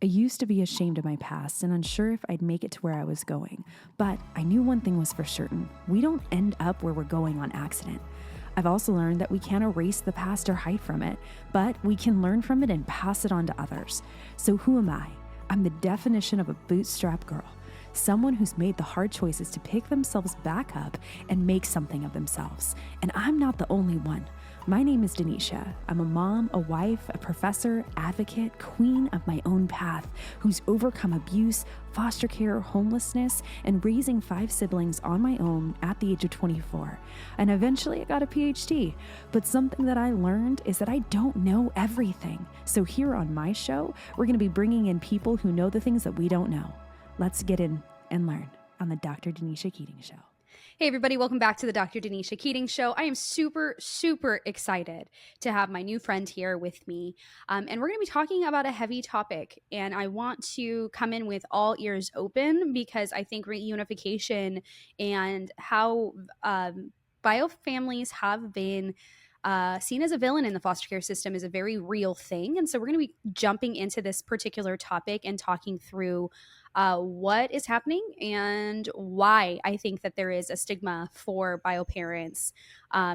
I used to be ashamed of my past and unsure if I'd make it to where I was going. But I knew one thing was for certain. We don't end up where we're going on accident. I've also learned that we can't erase the past or hide from it, but we can learn from it and pass it on to others. So who am I? I'm the definition of a bootstrap girl. Someone who's made the hard choices to pick themselves back up and make something of themselves. And I'm not the only one. My name is Denisha. I'm a mom, a wife, a professor, advocate, queen of my own path, who's overcome abuse, foster care, homelessness, and raising 5 siblings on my own at the age of 24. And eventually I got a PhD. But something that I learned is that I don't know everything. So here on my show, we're going to be bringing in people who know the things that we don't know. Let's get in and learn on the Dr. Denisha Keating Show. Hey everybody, welcome back to the Dr. Denisha Keating Show. I am super excited to have my new friend here with me. And we're going to be talking about a heavy topic. And I want to come in with all ears open because I think reunification and how bio families have been seen as a villain in the foster care system is a very real thing. And so we're going to be jumping into this particular topic and talking through what is happening and why I think that there is a stigma for bio parents.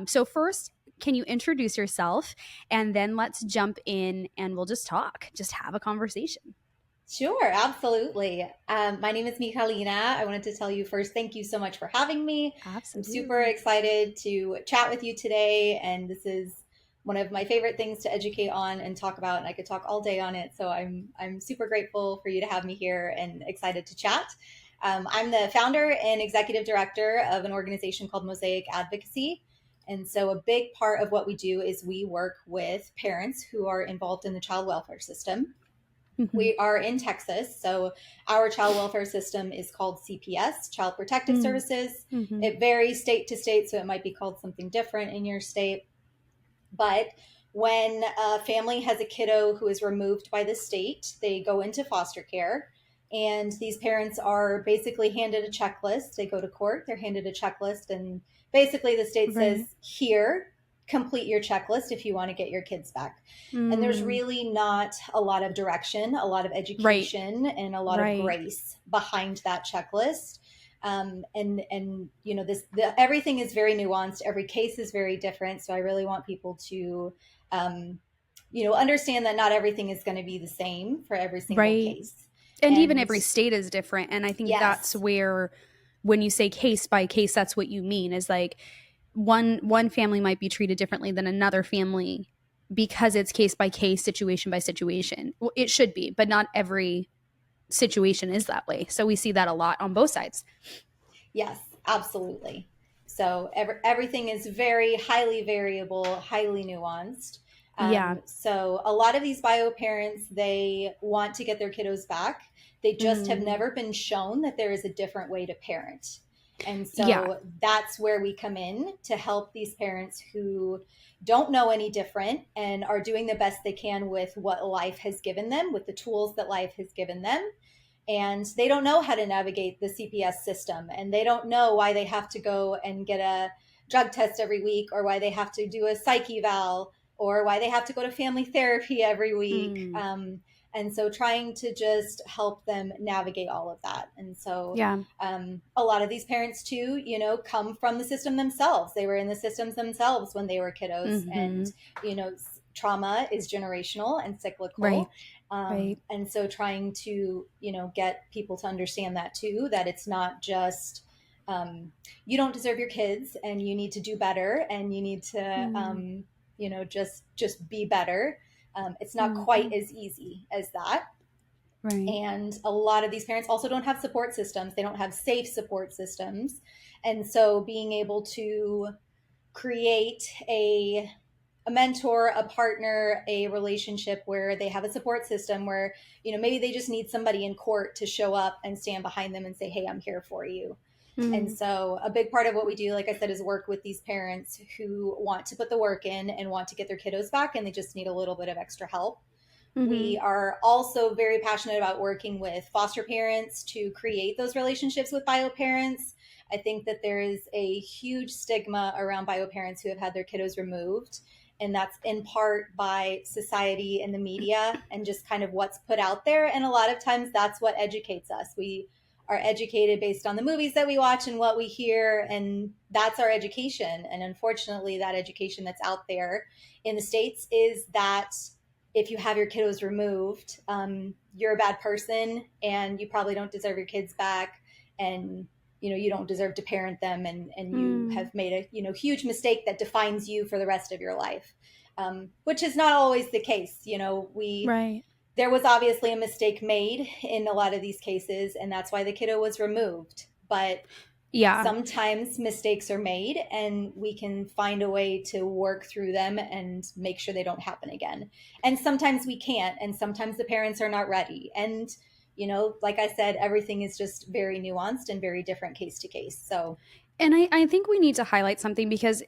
So first, can you introduce yourself? And then let's jump in and we'll just talk, just have a conversation. Sure, absolutely. My name is Michalina. I wanted to tell you first, thank you so much for having me. Absolutely. I'm super excited to chat with you today. And this is one of my favorite things to educate on and talk about. And I could talk all day on it. So I'm super grateful for you to have me here and excited to chat. I'm the founder and executive director of an organization called Mosaic Advocacy. And so a big part of what we do is we work with parents who are involved in the child welfare system. Mm-hmm. We are in Texas, so our child welfare system is called CPS, Child Protective Services. Mm-hmm. It varies state to state, so it might be called something different in your state. But when a family has a kiddo who is removed by the state, they go into foster care, and these parents are basically handed a checklist. They go to court, they're handed a checklist, and basically the state says, here, complete your checklist if you want to get your kids back. And there's really not a lot of direction, a lot of education, and a lot of grace behind that checklist. And you know, everything is very nuanced. Every case is very different. So I really want people to, understand that not everything is going to be the same for every single case. And even every state is different. And I think that's where, when you say case by case, that's what you mean is like, one family might be treated differently than another family because it's case by case, situation by situation. Well, it should be, but not every situation is that way. So we see that a lot on both sides. Yes, absolutely. So everything is very highly variable, highly nuanced. So a lot of these bio parents, they want to get their kiddos back. They just have never been shown that there is a different way to parent. And so that's where we come in to help these parents who don't know any different and are doing the best they can with what life has given them, with the tools that life has given them. And they don't know how to navigate the CPS system, and they don't know why they have to go and get a drug test every week, or why they have to do a psych eval, or why they have to go to family therapy every week. And so trying to just help them navigate all of that. And so a lot of these parents too, come from the system themselves. They were in the systems themselves when they were kiddos. And, trauma is generational and cyclical. And so trying to, get people to understand that too, that it's not just, you don't deserve your kids and you need to do better and you need to, just be better. It's not quite as easy as that. And a lot of these parents also don't have support systems. They don't have safe support systems. And so being able to create a mentor, a partner, a relationship where they have a support system where, maybe they just need somebody in court to show up and stand behind them and say, hey, I'm here for you. And so a big part of what we do, like I said, is work with these parents who want to put the work in and want to get their kiddos back, and they just need a little bit of extra help. We are also very passionate about working with foster parents to create those relationships with bio parents. I think that there is a huge stigma around bio parents who have had their kiddos removed. And that's in part by society and the media and just kind of what's put out there. And a lot of times that's what educates us. We are educated based on the movies that we watch and what we hear, and that's our education. And unfortunately, that education that's out there in the States is that if you have your kiddos removed, you're a bad person and you probably don't deserve your kids back, and you don't deserve to parent them, and you have made a huge mistake that defines you for the rest of your life, which is not always the case. There was obviously a mistake made in a lot of these cases, and that's why the kiddo was removed. But sometimes mistakes are made, and we can find a way to work through them and make sure they don't happen again. And sometimes we can't, and sometimes the parents are not ready. And, like I said, everything is just very nuanced and very different case to case. So, and I think we need to highlight something, because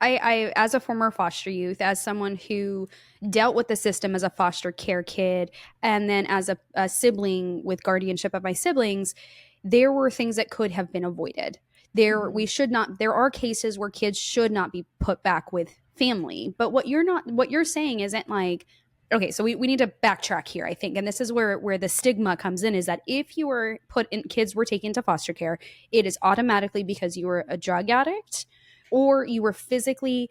I, as a former foster youth, as someone who dealt with the system as a foster care kid, and then as a sibling with guardianship of my siblings, there were things that could have been avoided. There are cases where kids should not be put back with family. But what you're saying isn't like, okay, so we need to backtrack here, I think. And this is where the stigma comes in, is that if you were kids were taken to foster care, it is automatically because you were a drug addict, or you were physically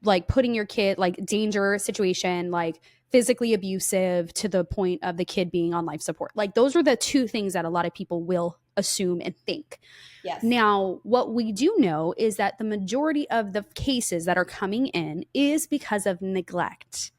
like putting your kid, like danger situation, like physically abusive to the point of the kid being on life support. Like those are the two things that a lot of people will assume and think. Yes. Now, what we do know is that the majority of the cases that are coming in is because of neglect.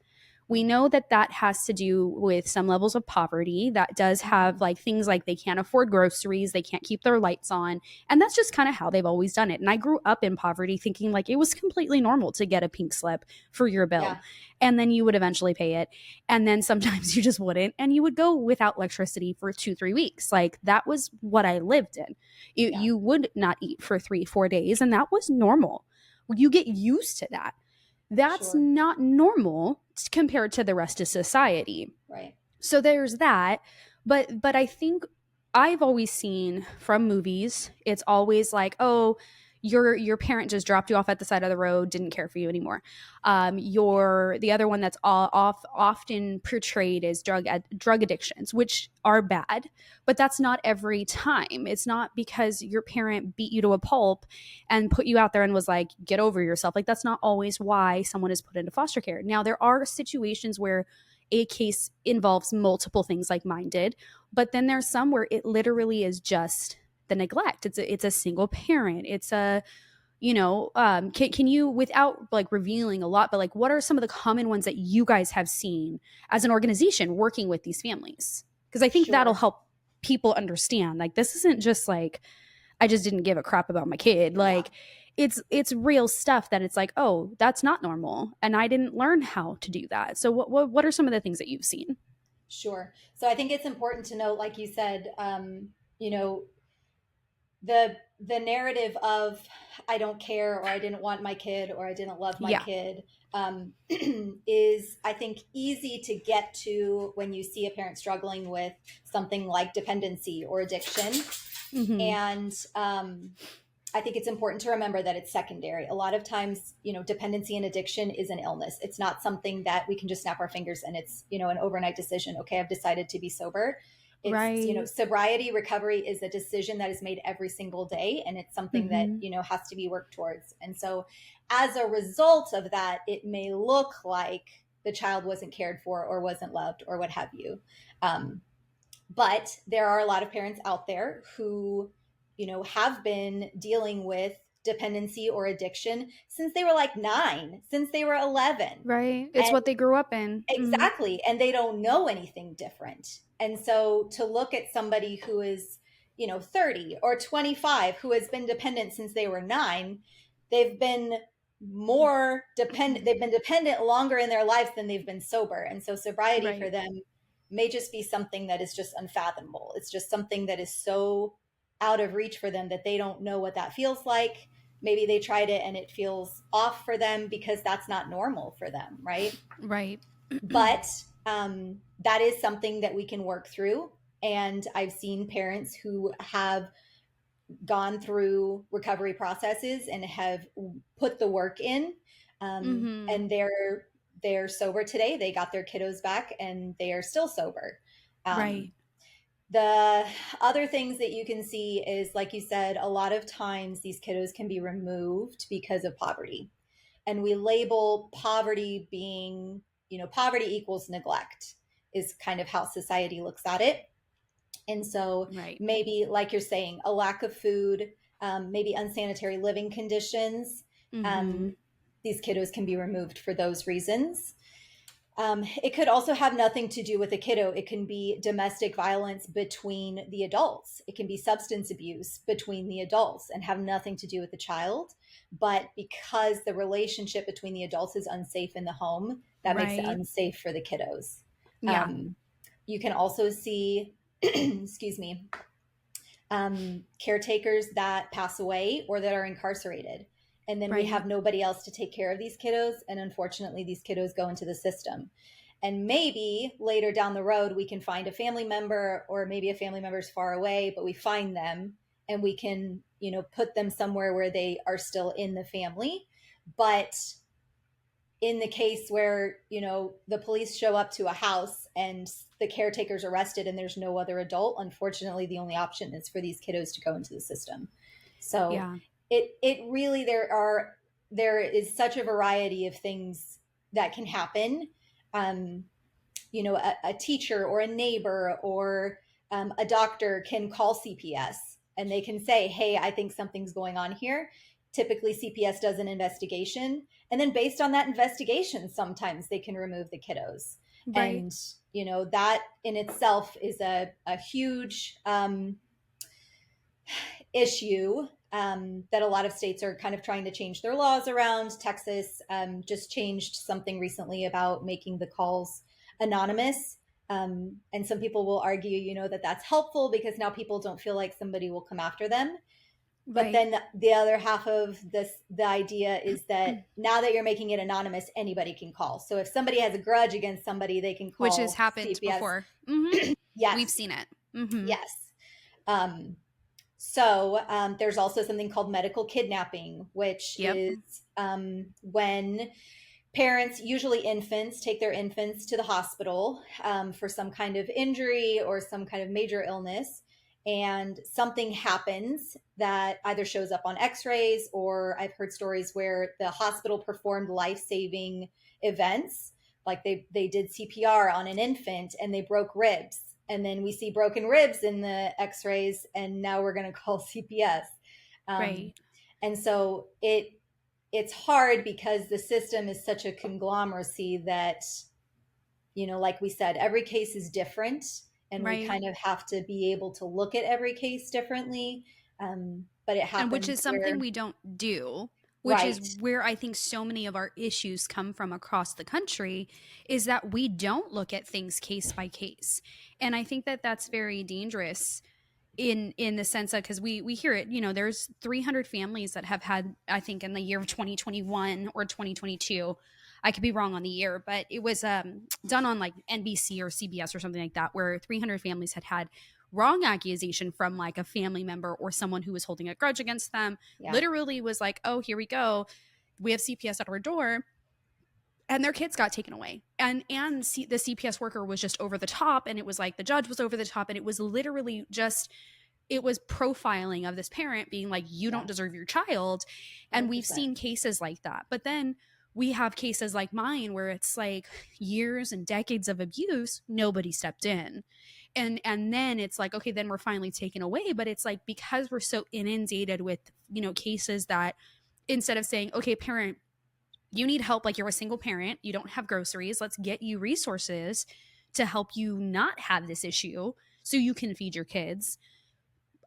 We know that has to do with some levels of poverty. That does have like things like they can't afford groceries, they can't keep their lights on. And that's just kind of how they've always done it. And I grew up in poverty thinking like it was completely normal to get a pink slip for your bill. Yeah. And then you would eventually pay it. And then sometimes you just wouldn't. And you would go without electricity for 2-3 weeks. Like that was what I lived in. You would not eat for 3-4 days. And that was normal. You get used to that. That's not normal compared to the rest of society. Right. So there's that. But I think I've always seen from movies, it's always like, oh, your parent just dropped you off at the side of the road, didn't care for you anymore. The other one that's often portrayed is drug addictions, which are bad, but that's not every time. It's not because your parent beat you to a pulp and put you out there and was like, get over yourself. Like that's not always why someone is put into foster care. Now, there are situations where a case involves multiple things like mine did, but then there's some where it literally is just the neglect. It's a single parent. It's a, can you, without like revealing a lot, but like, what are some of the common ones that you guys have seen as an organization working with these families? Because I think that'll help people understand, like, this isn't just like, I just didn't give a crap about my kid. Like it's real stuff that it's like, oh, that's not normal. And I didn't learn how to do that. So what are some of the things that you've seen? Sure. So I think it's important to note, like you said, the narrative of I don't care, or I didn't want my kid, or I didn't love my kid is, I think, easy to get to when you see a parent struggling with something like dependency or addiction. Mm-hmm. And I think it's important to remember that it's secondary. A lot of times, dependency and addiction is an illness. It's not something that we can just snap our fingers and it's, an overnight decision. Okay, I've decided to be sober. It's, right. Sobriety, recovery is a decision that is made every single day. And it's something mm-hmm. that, has to be worked towards. And so as a result of that, it may look like the child wasn't cared for or wasn't loved or what have you. But there are a lot of parents out there who, have been dealing with dependency or addiction since they were like 9, since they were 11. Right. It's what they grew up in. Exactly. Mm-hmm. And they don't know anything different. And so to look at somebody who is, 30 or 25, who has been dependent since they were 9, they've been more dependent. They've been dependent longer in their lives than they've been sober. And so sobriety for them may just be something that is just unfathomable. It's just something that is so out of reach for them that they don't know what that feels like. Maybe they tried it and it feels off for them because that's not normal for them. Right. Right. But that is something that we can work through. And I've seen parents who have gone through recovery processes and have put the work in and they're sober today. They got their kiddos back and they are still sober. Right. The other things that you can see is, like you said, a lot of times these kiddos can be removed because of poverty. And we label poverty being, poverty equals neglect is kind of how society looks at it. And so maybe, like you're saying, a lack of food, maybe unsanitary living conditions. These kiddos can be removed for those reasons. It could also have nothing to do with a kiddo. It can be domestic violence between the adults. It can be substance abuse between the adults and have nothing to do with the child. But because the relationship between the adults is unsafe in the home, that makes it unsafe for the kiddos. Yeah. You can also see, excuse me, caretakers that pass away or that are incarcerated. And then we have nobody else to take care of these kiddos. And unfortunately, these kiddos go into the system. And maybe later down the road, we can find a family member, or maybe a family member is far away, but we find them and we can, put them somewhere where they are still in the family. But in the case where, the police show up to a house and the caretaker's arrested and there's no other adult, unfortunately, the only option is for these kiddos to go into the system. So it really, there is such a variety of things that can happen. A teacher or a neighbor or a doctor can call CPS and they can say, hey, I think something's going on here. Typically CPS does an investigation. And then based on that investigation, sometimes they can remove the kiddos. And, that in itself is a huge issue that a lot of states are kind of trying to change their laws around. Texas just changed something recently about making the calls anonymous. And some people will argue, that that's helpful because now people don't feel like somebody will come after them. But then the other half of the idea is that now that you're making it anonymous, anybody can call. So if somebody has a grudge against somebody, they can call. Which has happened CPS. Before. Yes. We've seen it. Yes. So there's also something called medical kidnapping, which is when parents, usually infants, take their infants to the hospital for some kind of injury or some kind of major illness. And something happens that either shows up on x-rays, or I've heard stories where the hospital performed life-saving events. Like they did CPR on an infant and they broke ribs. And then we see broken ribs in the x-rays, and now we're going to call CPS. And so it's hard because the system is such a conglomeracy that, like we said, every case is different. And we kind of have to be able to look at every case differently. But it happens. And which is something we don't do, which is where I think so many of our issues come from across the country, is that we don't look at things case by case. And I think that that's very dangerous in the sense of, because we hear it, there's 300 families that have had, I think in the year of 2021 or 2022, I could be wrong on the year, but it was done on like NBC or CBS or something like that, where 300 families had wrong accusation from like a family member or someone who was holding a grudge against them. Literally was like, oh, here we go. We have CPS at our door. And their kids got taken away. And the CPS worker was just over the top. And it was like the judge was over the top. And it was literally just, it was profiling of this parent being like, you don't deserve your child. And 100%. We've seen cases like that. But then we have cases like mine where it's like years and decades of abuse, nobody stepped in. And then it's like, okay, then we're finally taken away. But it's like, because we're so inundated with, cases that instead of saying, okay, parent, you need help, like you're a single parent, you don't have groceries, let's get you resources to help you not have this issue so you can feed your kids.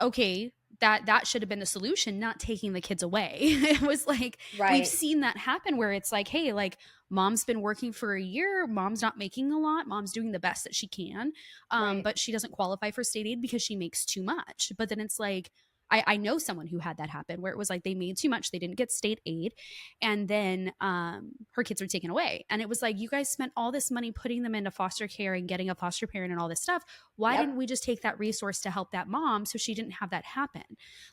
Okay, that should have been the solution, not taking the kids away. It was like, we've seen that happen where it's like, hey, like mom's been working for a year, mom's not making a lot, mom's doing the best that she can, but she doesn't qualify for state aid because she makes too much. But then it's like, I know someone who had that happen, where it was like they made too much, they didn't get state aid, and then her kids were taken away. And it was like, you guys spent all this money putting them into foster care and getting a foster parent and all this stuff. Why didn't we just take that resource to help that mom so she didn't have that happen?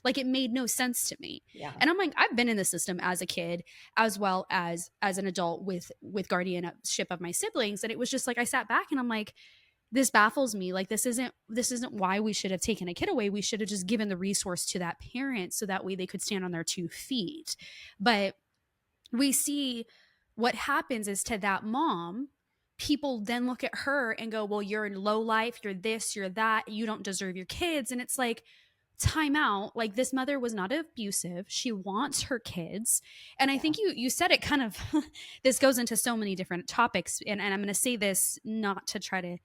Like, it made no sense to me. And I'm like, I've been in the system as a kid as well as an adult with guardianship of my siblings, and it was just like, I sat back and I'm like, this baffles me. Like, this isn't why we should have taken a kid away. We should have just given the resource to that parent so that way they could stand on their 2 feet. But we see what happens is, to that mom, people then look at her and go, well, you're in low life, you're this, you're that, you don't deserve your kids. And it's like, time out. Like, this mother was not abusive. She wants her kids. And I think you said it kind of, this goes into so many different topics. And I'm going to say this not to try to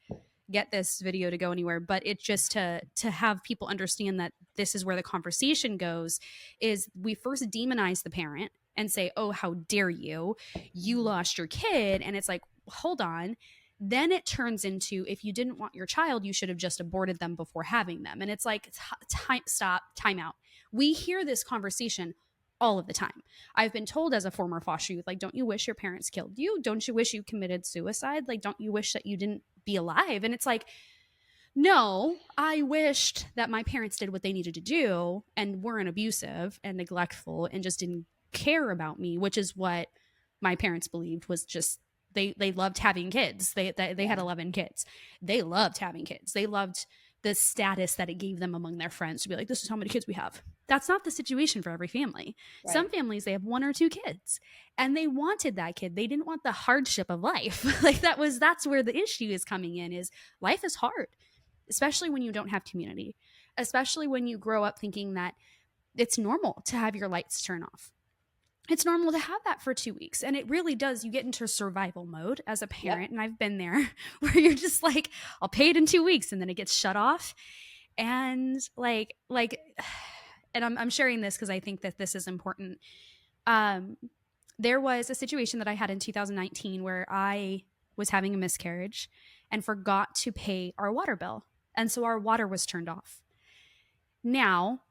get this video to go anywhere, but it just to have people understand that this is where the conversation goes, is we first demonize the parent and say, oh, how dare you lost your kid. And it's like, hold on. Then it turns into, if you didn't want your child, you should have just aborted them before having them. And it's like, time out. We hear this conversation all of the time. I've been told as a former foster youth, like, don't you wish your parents killed you? Don't you wish you committed suicide? Like, don't you wish that you didn't be alive? And it's like, no, I wished that my parents did what they needed to do and weren't abusive and neglectful and just didn't care about me, which is what my parents believed was just, they loved having kids. They had 11 kids. They loved having kids. They loved the status that it gave them among their friends to be like, this is how many kids we have. That's not the situation for every family. Right. Some families, they have 1 or 2 kids and they wanted that kid. They didn't want the hardship of life. Like, that's where the issue is coming in, is life is hard, especially when you don't have community, especially when you grow up thinking that it's normal to have your lights turn off. It's normal to have that for 2 weeks. And it really does. You get into survival mode as a parent. And I've been there, where you're just like, I'll pay it in 2 weeks. And then it gets shut off. And like, and I'm sharing this because I think that this is important. There was a situation that I had in 2019 where I was having a miscarriage and forgot to pay our water bill. And so our water was turned off. Now,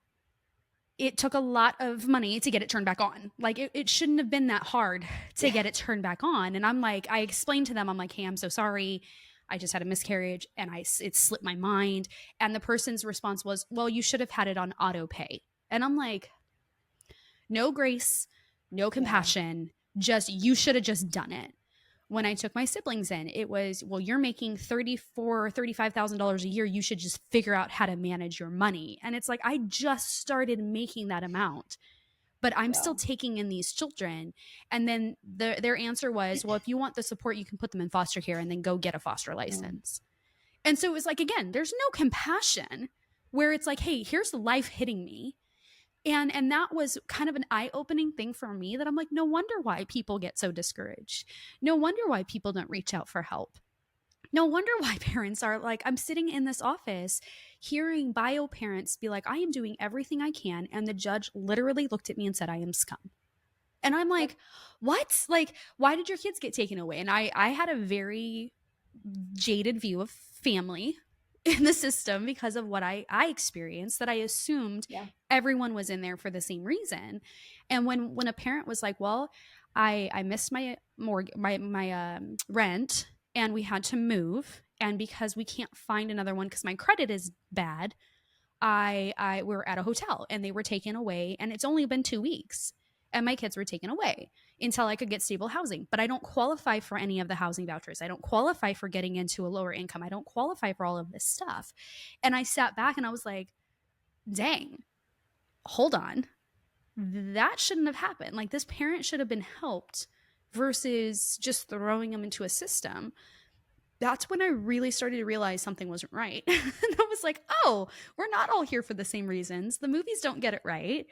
it took a lot of money to get it turned back on. Like, it shouldn't have been that hard to get it turned back on. And I'm like, I explained to them, I'm like, hey, I'm so sorry. I just had a miscarriage and it slipped my mind. And the person's response was, well, you should have had it on auto pay. And I'm like, no grace, no compassion, just, you should have just done it. When I took my siblings in, it was, well, you're making $34,000 or $35,000 a year. You should just figure out how to manage your money. And it's like, I just started making that amount, but I'm still taking in these children. And then their answer was, well, if you want the support, you can put them in foster care and then go get a foster license. And so it was like, again, there's no compassion, where it's like, hey, here's life hitting me. And that was kind of an eye-opening thing for me, that I'm like, no wonder why people get so discouraged. No wonder why people don't reach out for help. No wonder why parents are like, I'm sitting in this office hearing bio parents be like, I am doing everything I can. And the judge literally looked at me and said, I am scum. And I'm like, what? Like, why did your kids get taken away? And I had a very jaded view of family in the system because of what I experienced, that I assumed everyone was in there for the same reason. And when a parent was like, well, I missed my rent and we had to move, and because we can't find another one because my credit is bad, we were at a hotel and they were taken away, and it's only been 2 weeks and my kids were taken away until I could get stable housing. But I don't qualify for any of the housing vouchers. I don't qualify for getting into a lower income. I don't qualify for all of this stuff. And I sat back and I was like, dang, hold on. That shouldn't have happened. Like, this parent should have been helped versus just throwing them into a system. That's when I really started to realize something wasn't right. And I was like, oh, we're not all here for the same reasons. The movies don't get it right.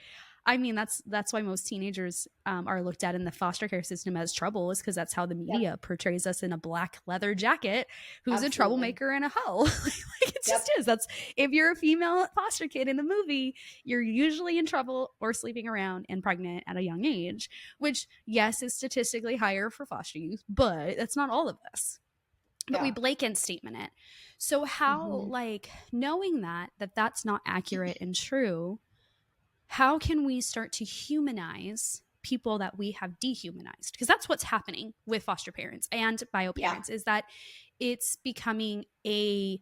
I mean, that's why most teenagers are looked at in the foster care system as trouble, is because that's how the media portrays us, in a black leather jacket who's a troublemaker and a hoe. Like, it just is. That's, if you're a female foster kid in the movie, you're usually in trouble or sleeping around and pregnant at a young age, which, yes, is statistically higher for foster youth, but that's not all of us. But we blanket statement it. So how, like, knowing that that's not accurate and true, how can we start to humanize people that we have dehumanized? Because that's what's happening with foster parents and bio parents, is that it's becoming I'm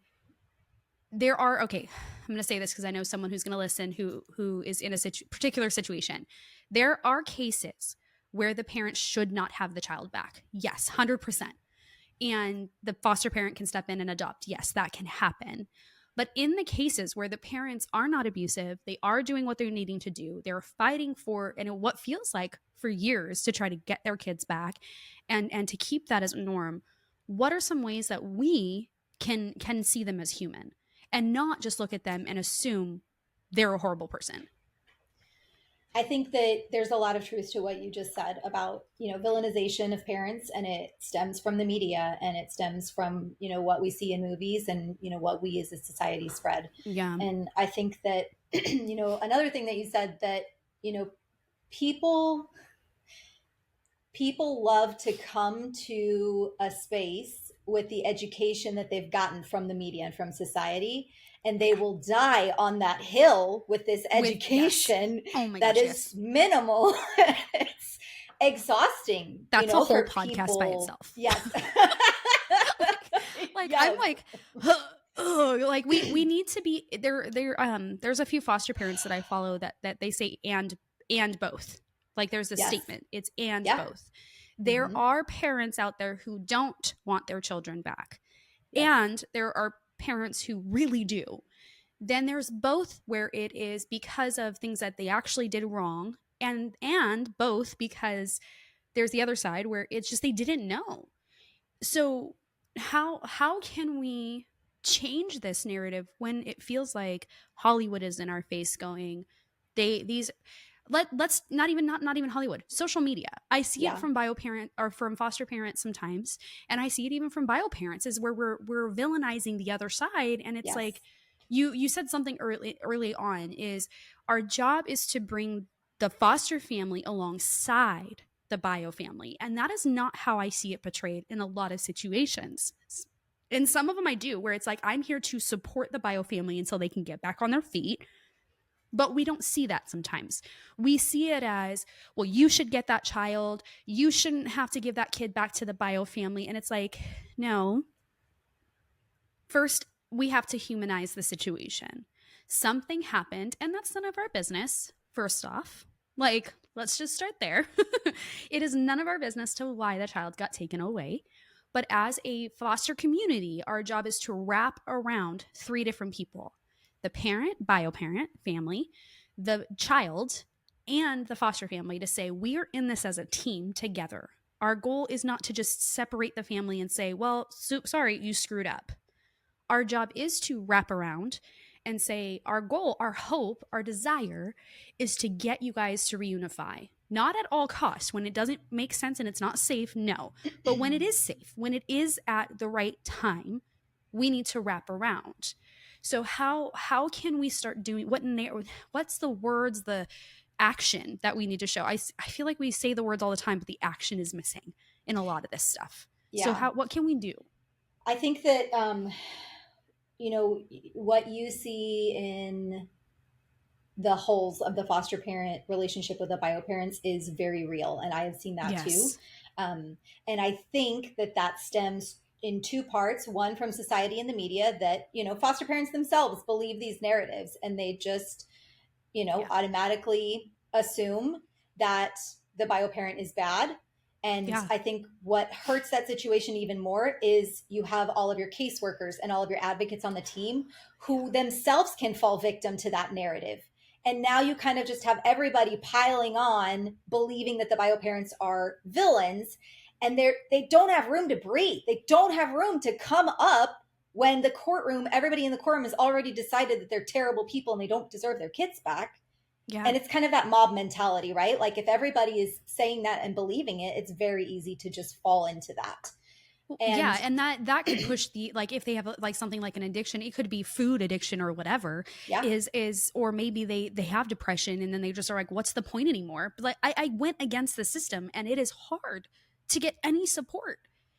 going to say this because I know someone who's going to listen who is in a particular situation. There are cases where the parent should not have the child back. Yes, 100%. And the foster parent can step in and adopt. Yes, that can happen. But in the cases where the parents are not abusive, they are doing what they're needing to do, they're fighting for, and what feels like for years, to try to get their kids back and to keep that as a norm, what are some ways that we can see them as human and not just look at them and assume they're a horrible person? I think that there's a lot of truth to what you just said about, villainization of parents, and it stems from the media, and it stems from, what we see in movies, and, what we as a society spread. Yeah. And I think that, another thing that you said, that, people love to come to a space with the education that they've gotten from the media and from society, and they will die on that hill with this education is minimal. It's exhausting. That's a whole podcast by itself. Yes. Yes. I'm like, like we need to be there. There's a few foster parents that I follow that they say and both. Like there's a statement. It's and both. There are parents out there who don't want their children back. And there are parents who really do. Then there's both, where it is because of things that they actually did wrong, and both because there's the other side where it's just they didn't know. So how can we change this narrative when it feels like Hollywood is in our face going, let's not even Hollywood, social media. I see it from bio parent or from foster parents sometimes, and I see it even from bio parents, is where we're villainizing the other side. And it's like you said something early on, is our job is to bring the foster family alongside the bio family, and that is not how I see it portrayed in a lot of situations. In some of them I do, where it's like, I'm here to support the bio family until they can get back on their feet. But we don't see that sometimes. We see it as, well, you should get that child. You shouldn't have to give that kid back to the bio family. And it's like, no. First, we have to humanize the situation. Something happened, and that's none of our business, first off. Like, let's just start there. It is none of our business to why the child got taken away. But as a foster community, our job is to wrap around 3 different people: the parent, bio parent, family, the child, and the foster family, to say, we are in this as a team together. Our goal is not to just separate the family and say, well, sorry, you screwed up. Our job is to wrap around and say, our goal, our hope, our desire is to get you guys to reunify. Not at all costs. When it doesn't make sense and it's not safe, no. But when it is safe, when it is at the right time, we need to wrap around. So how can we start doing, what's the words, the action that we need to show? I feel like we say the words all the time, but the action is missing in a lot of this stuff. Yeah. So what can we do? I think that, what you see in the holes of the foster parent relationship with the bio parents is very real. And I have seen that too. And I think that stems in 2 parts. One, from society and the media, that, foster parents themselves believe these narratives, and they just, automatically assume that the bio parent is bad. And I think what hurts that situation even more is you have all of your caseworkers and all of your advocates on the team who themselves can fall victim to that narrative. And now you kind of just have everybody piling on, believing that the bio parents are villains, and they don't have room to breathe. They don't have room to come up when the courtroom, everybody in the courtroom has already decided that they're terrible people and they don't deserve their kids back. Yeah. And it's kind of that mob mentality, right? Like, if everybody is saying that and believing it, it's very easy to just fall into that. And that could push like, if they have like something like an addiction, it could be food addiction or whatever, or maybe they have depression, and then they just are like, what's the point anymore? But like, I went against the system, and it is hard to get any support.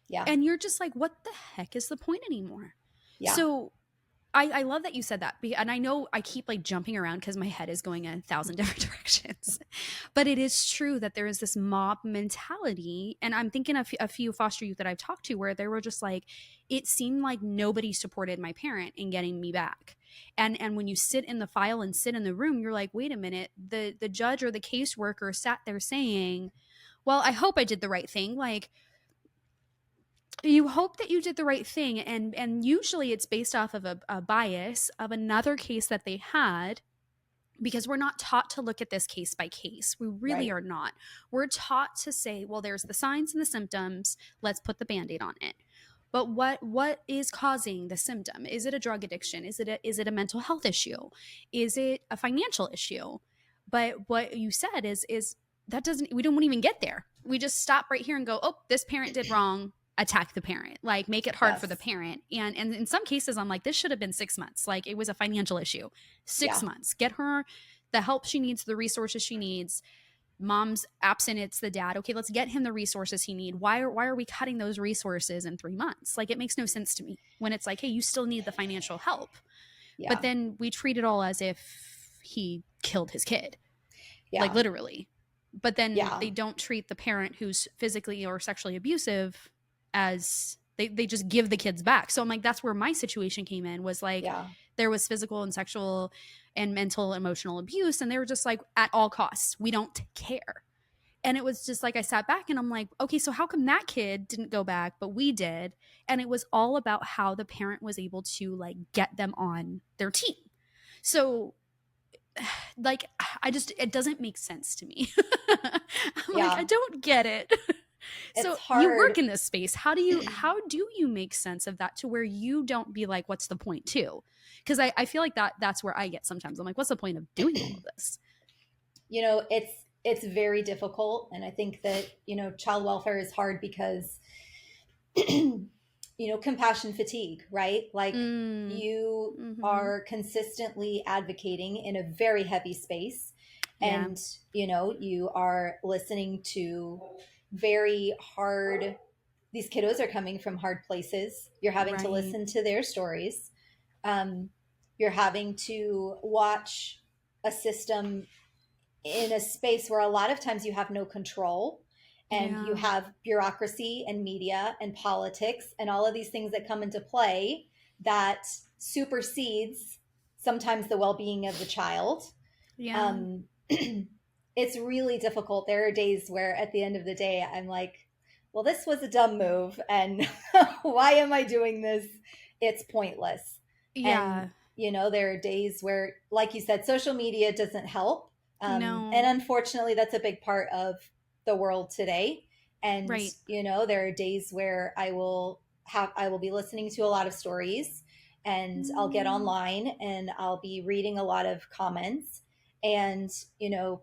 Yeah. And you're just like, what the heck is the point anymore? Yeah. So I love that you said that. And I know I keep like jumping around because my head is going in 1,000 different directions. But it is true that there is this mob mentality. And I'm thinking of a few foster youth that I've talked to where they were just like, it seemed like nobody supported my parent in getting me back. And when you sit in the file and sit in the room, you're like, wait a minute, the judge or the caseworker sat there saying, well, I hope I did the right thing. Like, you hope that you did the right thing, and usually it's based off of a bias of another case that they had, because we're not taught to look at this case by case. We really are not. We're taught to say, well, there's the signs and the symptoms, let's put the Band-Aid on it. But what is causing the symptom? Is it a drug addiction? Is it a mental health issue? Is it a financial issue? But what you said is that doesn't, we don't even get there. We just stop right here and go, oh, this parent did wrong. Attack the parent, like make it hard for the parent. And in some cases I'm like, this should have been 6 months. Like, it was a financial issue. 6 months, get her the help she needs, the resources she needs. Mom's absent, it's the dad. Okay, let's get him the resources he needs. Why are we cutting those resources in 3 months? Like, it makes no sense to me when it's like, hey, you still need the financial help. But then we treat it all as if he killed his kid, like literally. But then they don't treat the parent who's physically or sexually abusive as they just give the kids back. So I'm like, that's where my situation came in, was like, there was physical and sexual and mental, emotional abuse. And they were just like, at all costs, we don't care. And it was just like, I sat back and I'm like, okay, so how come that kid didn't go back, but we did? And it was all about how the parent was able to like get them on their team. So like, it doesn't make sense to me. I'm like, I don't get it. So you work in this space. How do you make sense of that to where you don't be like, what's the point too? Because I feel like that's where I get sometimes. I'm like, what's the point of doing all of this? You know, it's very difficult. And I think that, you know, child welfare is hard because, you know, compassion fatigue, right? Like you are consistently advocating in a very heavy space. And, you know, you are listening to very hard, these kiddos are coming from hard places. You're having to listen to their stories. You're having to watch a system in a space where a lot of times you have no control, and you have bureaucracy and media and politics and all of these things that come into play that supersedes sometimes the well-being of the child. It's really difficult. There are days where at the end of the day, I'm like, well, this was a dumb move. And why am I doing this? It's pointless. And, you know, there are days where, like you said, social media doesn't help. No. And unfortunately, that's a big part of the world today. And, you know, there are days where I will be listening to a lot of stories, and I'll get online and I'll be reading a lot of comments. And, you know,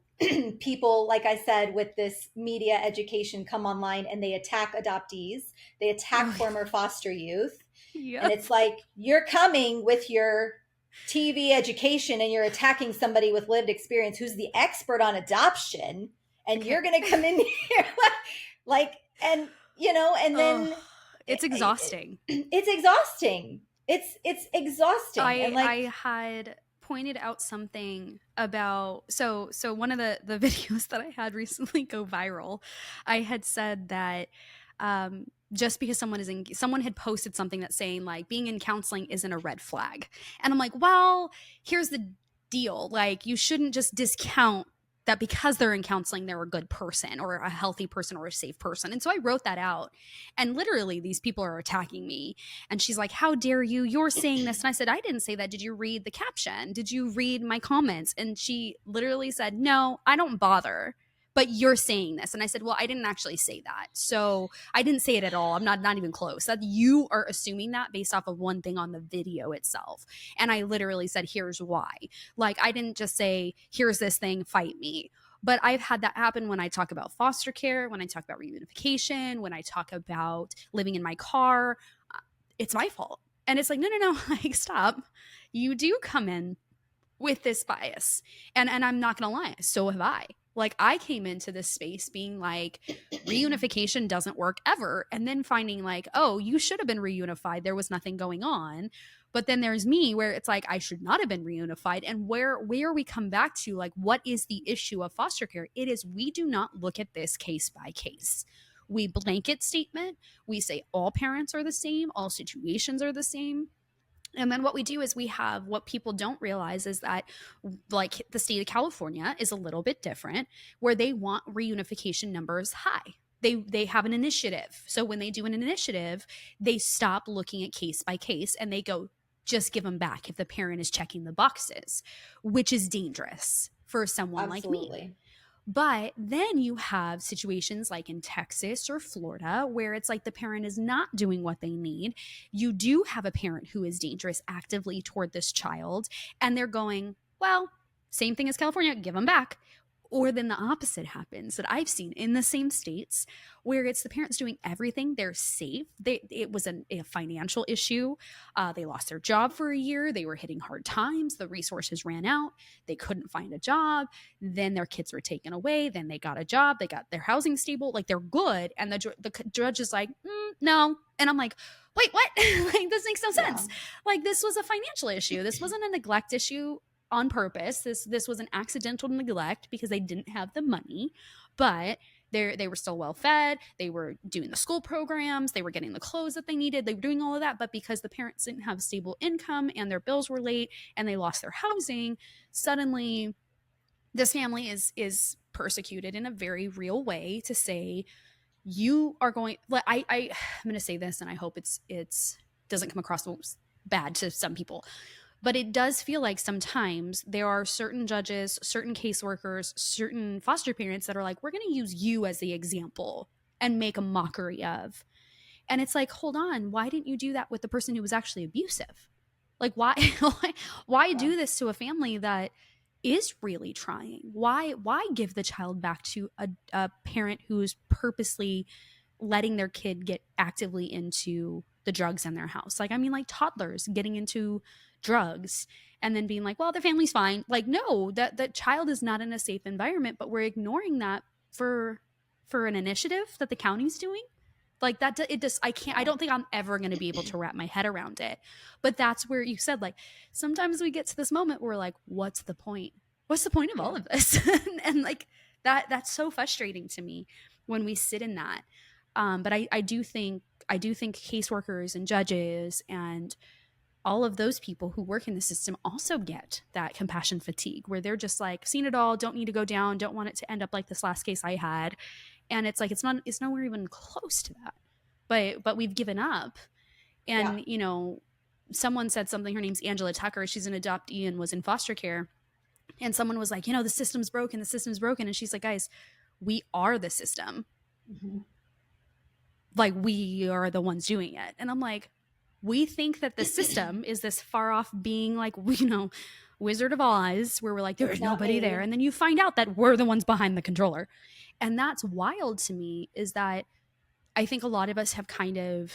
people, like I said, with this media education come online and they attack adoptees, they attack former foster youth. And it's like, you're coming with your TV education and you're attacking somebody with lived experience who's the expert on adoption. And you're going to come in here like, and, you know, and then it's exhausting. It's exhausting. It's exhausting. I had pointed out something about, so one of the videos that I had recently go viral, I had said that just because someone had posted something that's saying like being in counseling isn't a red flag. And I'm like, well, here's the deal. Like, you shouldn't just discount that because they're in counseling, they're a good person or a healthy person or a safe person. And so I wrote that out, and literally these people are attacking me. And she's like, how dare you? You're saying this. And I said, I didn't say that. Did you read the caption? Did you read my comments? And she literally said, no, I don't bother, but you're saying this. And I said, well, I didn't actually say that. So I didn't say it at all. I'm not even close. That you are assuming that based off of one thing on the video itself. And I literally said, here's why. Like, I didn't just say, here's this thing, fight me. But I've had that happen when I talk about foster care, when I talk about reunification, when I talk about living in my car. It's my fault. And it's like, no, like, stop. You do come in with this bias. And I'm not going to lie. So have I. Like, I came into this space being like, reunification doesn't work ever. And then finding like, oh, you should have been reunified. There was nothing going on. But then there's me where it's like, I should not have been reunified. And where we come back to, like, what is the issue of foster care? It is, we do not look at this case by case. We blanket statement. We say all parents are the same. All situations are the same. And then what we do is we have, what people don't realize is that, like, the state of California is a little bit different, where they want reunification numbers high. They have an initiative. So when they do an initiative, they stop looking at case by case and they go, just give them back if the parent is checking the boxes, which is dangerous for someone Absolutely. like me. But then you have situations like in Texas or Florida where it's like the parent is not doing what they need. You do have a parent who is dangerous actively toward this child, and they're going, well, same thing as California, give them back. Or then the opposite happens that I've seen in the same states, where it's the parents doing everything. They're safe. It was a financial issue. They lost their job for a year. They were hitting hard times. The resources ran out. They couldn't find a job. Then their kids were taken away. Then they got a job. They got their housing stable. Like, they're good. And the judge is like, no. And I'm like, wait, what? Like, this makes no sense. Yeah. Like, this was a financial issue. This wasn't a neglect issue on purpose. This was an accidental neglect because they didn't have the money, but they were still well fed. They were doing the school programs. They were getting the clothes that they needed. They were doing all of that. But because the parents didn't have stable income and their bills were late and they lost their housing, suddenly this family is persecuted in a very real way to say, you are going, I'm going to say this, and I hope it's doesn't come across bad to some people. But it does feel like sometimes there are certain judges, certain caseworkers, certain foster parents that are like, we're going to use you as the example and make a mockery of. And it's like, hold on, why didn't you do that with the person who was actually abusive? Like, why do this to a family that is really trying? Why give the child back to a parent who's purposely letting their kid get actively into the drugs in their house? Like, I mean, like toddlers getting into drugs and then being like, well, the family's fine. Like, no, that child is not in a safe environment, but we're ignoring that for an initiative that the county's doing. Like, that, I don't think I'm ever going to be able to wrap my head around it. But that's where you said, like, sometimes we get to this moment where we're like, what's the point? What's the point of all of this? and like that's so frustrating to me when we sit in that. But I do think caseworkers and judges and all of those people who work in the system also get that compassion fatigue, where they're just like, seen it all, don't need to go down, don't want it to end up like this last case I had. And it's like, it's nowhere even close to that, but we've given up. And, you know, someone said something, her name's Angela Tucker. She's an adoptee and was in foster care. And someone was like, you know, the system's broken. And she's like, guys, we are the system. Mm-hmm. Like, we are the ones doing it. And I'm like, we think that the system is this far off being, like, you know, Wizard of Oz, where we're like, there's nobody there. And then you find out that we're the ones behind the controller. And that's wild to me, is that I think a lot of us have kind of,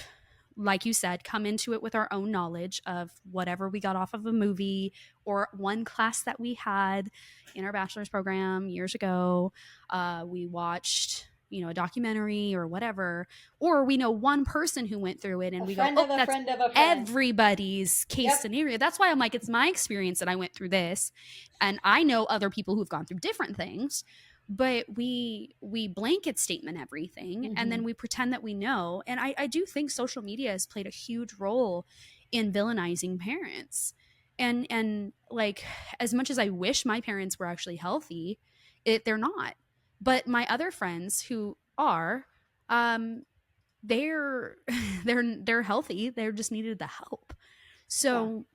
like you said, come into it with our own knowledge of whatever we got off of a movie or one class that we had in our bachelor's program years ago. We watched, you know, a documentary or whatever, or we know one person who went through it and we go, oh, that's everybody's case scenario. That's why I'm like, it's my experience that I went through this. And I know other people who've gone through different things, but we blanket statement everything. And then we pretend that we know. And I do think social media has played a huge role in villainizing parents. And like, as much as I wish my parents were actually healthy, they're not. But my other friends who are, they're healthy. They just needed the help. So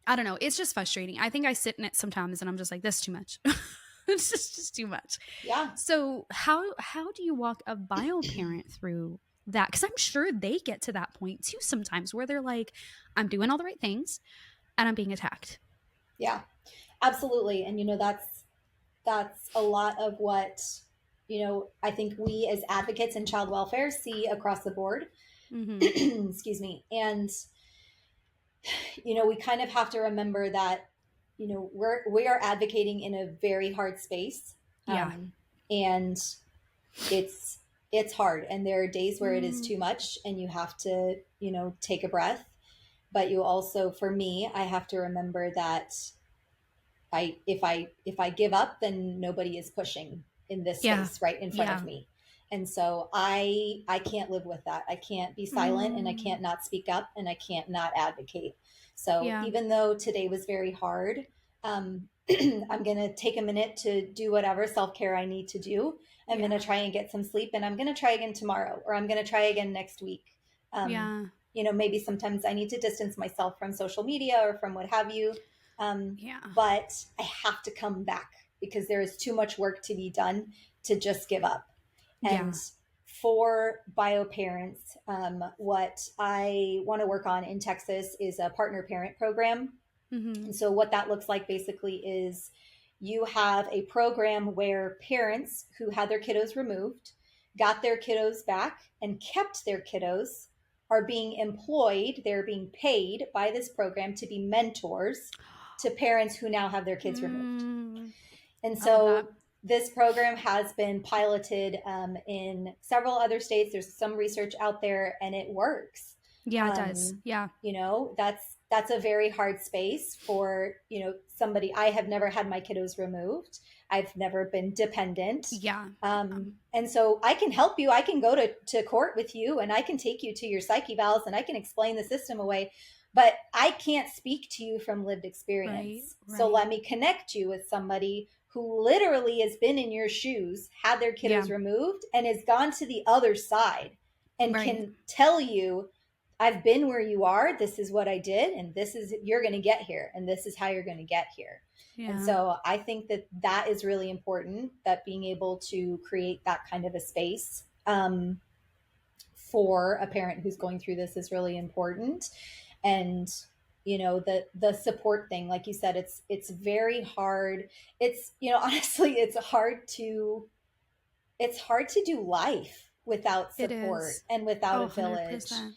I don't know. It's just frustrating. I think I sit in it sometimes and I'm just like, this is too much. It's just too much. Yeah. So how do you walk a bio parent through that? Because I'm sure they get to that point too sometimes, where they're like, I'm doing all the right things and I'm being attacked. Yeah, absolutely. And, you know, that's a lot of what, you know, I think we as advocates in child welfare see across the board. Mm-hmm. Excuse me. And, you know, we kind of have to remember that, you know, we are advocating in a very hard space. And it's hard. And there are days where it is too much and you have to, you know, take a breath. but you also, for me, I have to remember that if I give up, then nobody is pushing in this space right in front of me. And so I can't live with that. I can't be silent, and I can't not speak up, and I can't not advocate. So even though today was very hard, I'm going to take a minute to do whatever self-care I need to do. I'm going to try and get some sleep, and I'm going to try again tomorrow, or I'm going to try again next week. You know, maybe sometimes I need to distance myself from social media or from what have you. But I have to come back because there is too much work to be done to just give up. And for bio parents, what I want to work on in Texas is a partner parent program. And so what that looks like basically is you have a program where parents who had their kiddos removed, got their kiddos back, and kept their kiddos are being employed. They're being paid by this program to be mentors to parents who now have their kids removed. And so this program has been piloted in several other states. There's some research out there, and it works. Yeah, it does. Yeah. You know, that's a very hard space for, you know, somebody. I have never had my kiddos removed. I've never been dependent. Yeah. And so I can help you. I can go to court with you, and I can take you to your psych evals, and I can explain the system away. But I can't speak to you from lived experience. Right. So let me connect you with somebody who literally has been in your shoes, had their kiddos removed, and has gone to the other side and can tell you, I've been where you are. This is what I did. And this is, you're going to get here. And this is how you're going to get here. Yeah. And so I think that is really important, that being able to create that kind of a space for a parent who's going through this is really important. And, you know, the support thing, like you said, it's very hard. It's, you know, honestly, it's hard to do life without support and without a village. 100%.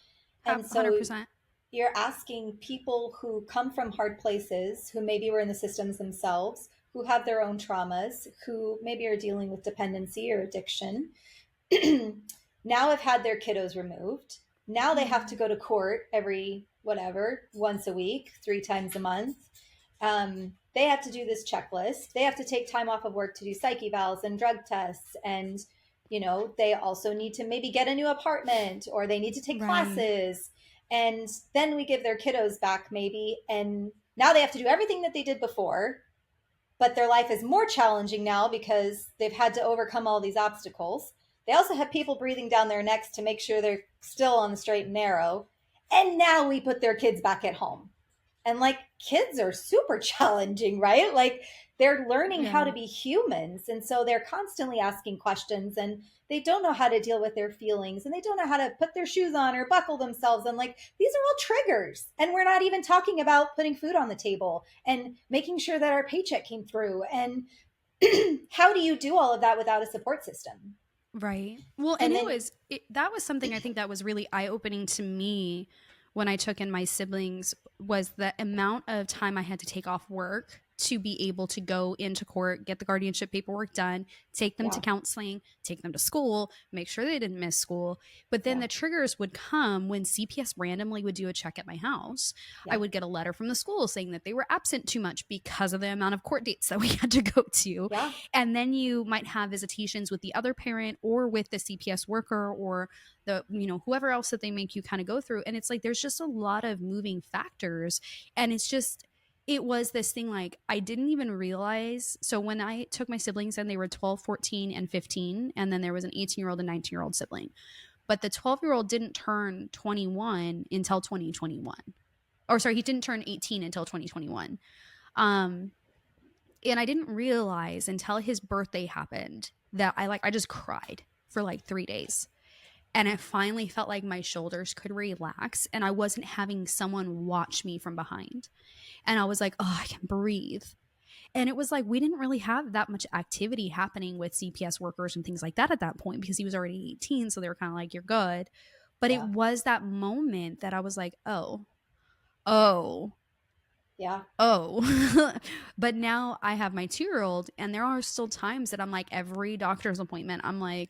And so 100%. You're asking people who come from hard places, who maybe were in the systems themselves, who have their own traumas, who maybe are dealing with dependency or addiction, now have had their kiddos removed. Now they have to go to court once a week, 3 times a month. They have to do this checklist. They have to take time off of work to do psych evals and drug tests. And, you know, they also need to maybe get a new apartment, or they need to take classes. And then we give their kiddos back maybe. And now they have to do everything that they did before, but their life is more challenging now because they've had to overcome all these obstacles. They also have people breathing down their necks to make sure they're still on the straight and narrow. And now we put their kids back at home. And like, kids are super challenging, right? Like, they're learning how to be humans. And so they're constantly asking questions, and they don't know how to deal with their feelings, and they don't know how to put their shoes on or buckle themselves. And like, these are all triggers. And we're not even talking about putting food on the table and making sure that our paycheck came through. And how do you do all of that without a support system? Right. Well, and that was something I think that was really eye-opening to me when I took in my siblings, was the amount of time I had to take off work to be able to go into court, get the guardianship paperwork done, take them to counseling, take them to school, make sure they didn't miss school. But then the triggers would come when CPS randomly would do a check at my house. I would get a letter from the school saying that they were absent too much because of the amount of court dates that we had to go to. And then you might have visitations with the other parent or with the CPS worker or the, you know, whoever else that they make you kind of go through. And it's like, there's just a lot of moving factors. And it's just, it was this thing, like, I didn't even realize. So when I took my siblings in, they were 12, 14, and 15. And then there was an 18-year-old and 19-year-old sibling. But the 12-year-old didn't turn 21 until 2021. Or sorry, he didn't turn 18 until 2021. And I didn't realize until his birthday happened that I just cried for like 3 days. And it finally felt like my shoulders could relax and I wasn't having someone watch me from behind. And I was like, oh, I can breathe. And it was like, we didn't really have that much activity happening with CPS workers and things like that at that point, because he was already 18. So they were kind of like, you're good. But it was that moment that I was like, oh. But now I have my 2-year-old, and there are still times that I'm like, every doctor's appointment, I'm like,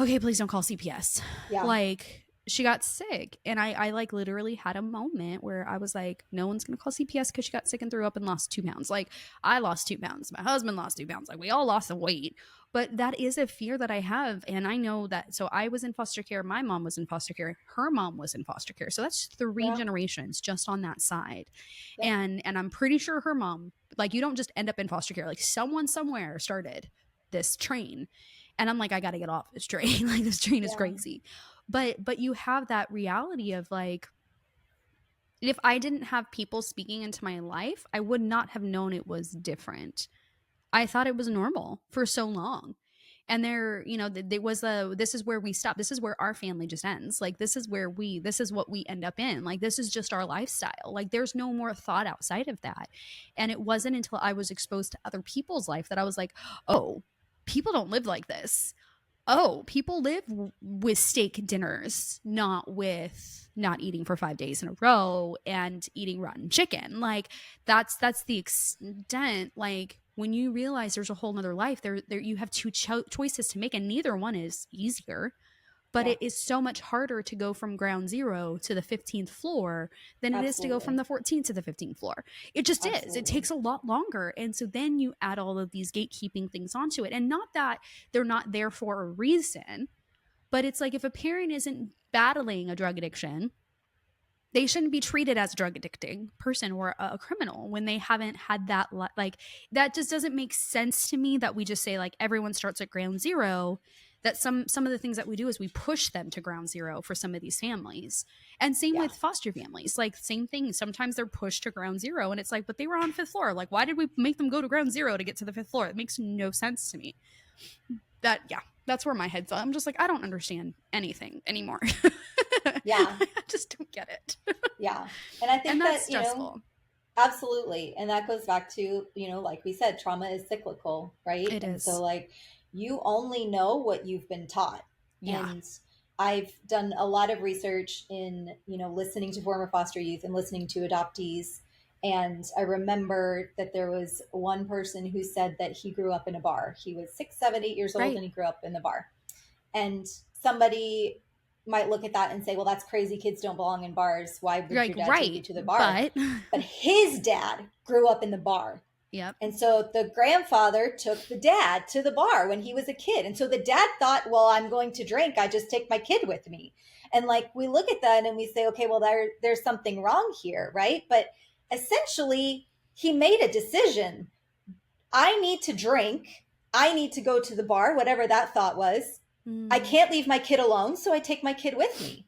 okay, please don't call CPS. Like, she got sick, and I like literally had a moment where I was like, no one's gonna call CPS because she got sick and threw up and lost 2 pounds. Like, I lost 2 pounds, my husband lost 2 pounds, like we all lost some weight. But that is a fear that I have, and I know that. So I was in foster care, my mom was in foster care, her mom was in foster care, so that's 3 generations just on that side. And I'm pretty sure her mom, like, you don't just end up in foster care, like someone somewhere started this train, and I'm like, I gotta get off this train. Like, this train is crazy. But you have that reality of like, if I didn't have people speaking into my life, I would not have known it was different. I thought it was normal for so long. And there, you know, there was this is where we stop. This is where our family just ends. Like, this is what we end up in. Like, this is just our lifestyle. Like, there's no more thought outside of that. And it wasn't until I was exposed to other people's life that I was like, oh, people don't live like this. Oh, people live with steak dinners, not eating for 5 days in a row and eating rotten chicken. Like, that's the extent. Like, when you realize there's a whole nother life, there you have two choices to make, and neither one is easier. But it is so much harder to go from ground zero to the 15th floor than it is to go from the 14th to the 15th floor. It just is. It takes a lot longer. And so then you add all of these gatekeeping things onto it. And not that they're not there for a reason, but it's like, if a parent isn't battling a drug addiction, they shouldn't be treated as a drug addicting person or a criminal when they haven't had that. Like, that just doesn't make sense to me, that we just say like everyone starts at ground zero. That some of the things that we do is we push them to ground zero for some of these families. And same with foster families, like same thing. Sometimes they're pushed to ground zero, and it's like, but they were on 5th floor. Like, why did we make them go to ground zero to get to the 5th floor? It makes no sense to me. That's where my head's at. I'm just like, I don't understand anything anymore. Yeah. I just don't get it. Yeah. And I think that's that, stressful. Absolutely. And that goes back to, like we said, trauma is cyclical, right? It is. So like, you only know what you've been taught. Yeah. And I've done a lot of research in, listening to former foster youth and listening to adoptees. And I remember that there was one person who said that he grew up in a bar. He was 6, 7, 8 years old, and he grew up in the bar. And somebody might look at that and say, well, that's crazy. Kids don't belong in bars. Why would your dad take you to the bar? But his dad grew up in the bar. Yep. And so the grandfather took the dad to the bar when he was a kid. And so the dad thought, well, I'm going to drink. I just take my kid with me. And like, we look at that and we say, okay, well, there's something wrong here, right? But essentially, he made a decision. I need to drink. I need to go to the bar, whatever that thought was. I can't leave my kid alone, so I take my kid with me.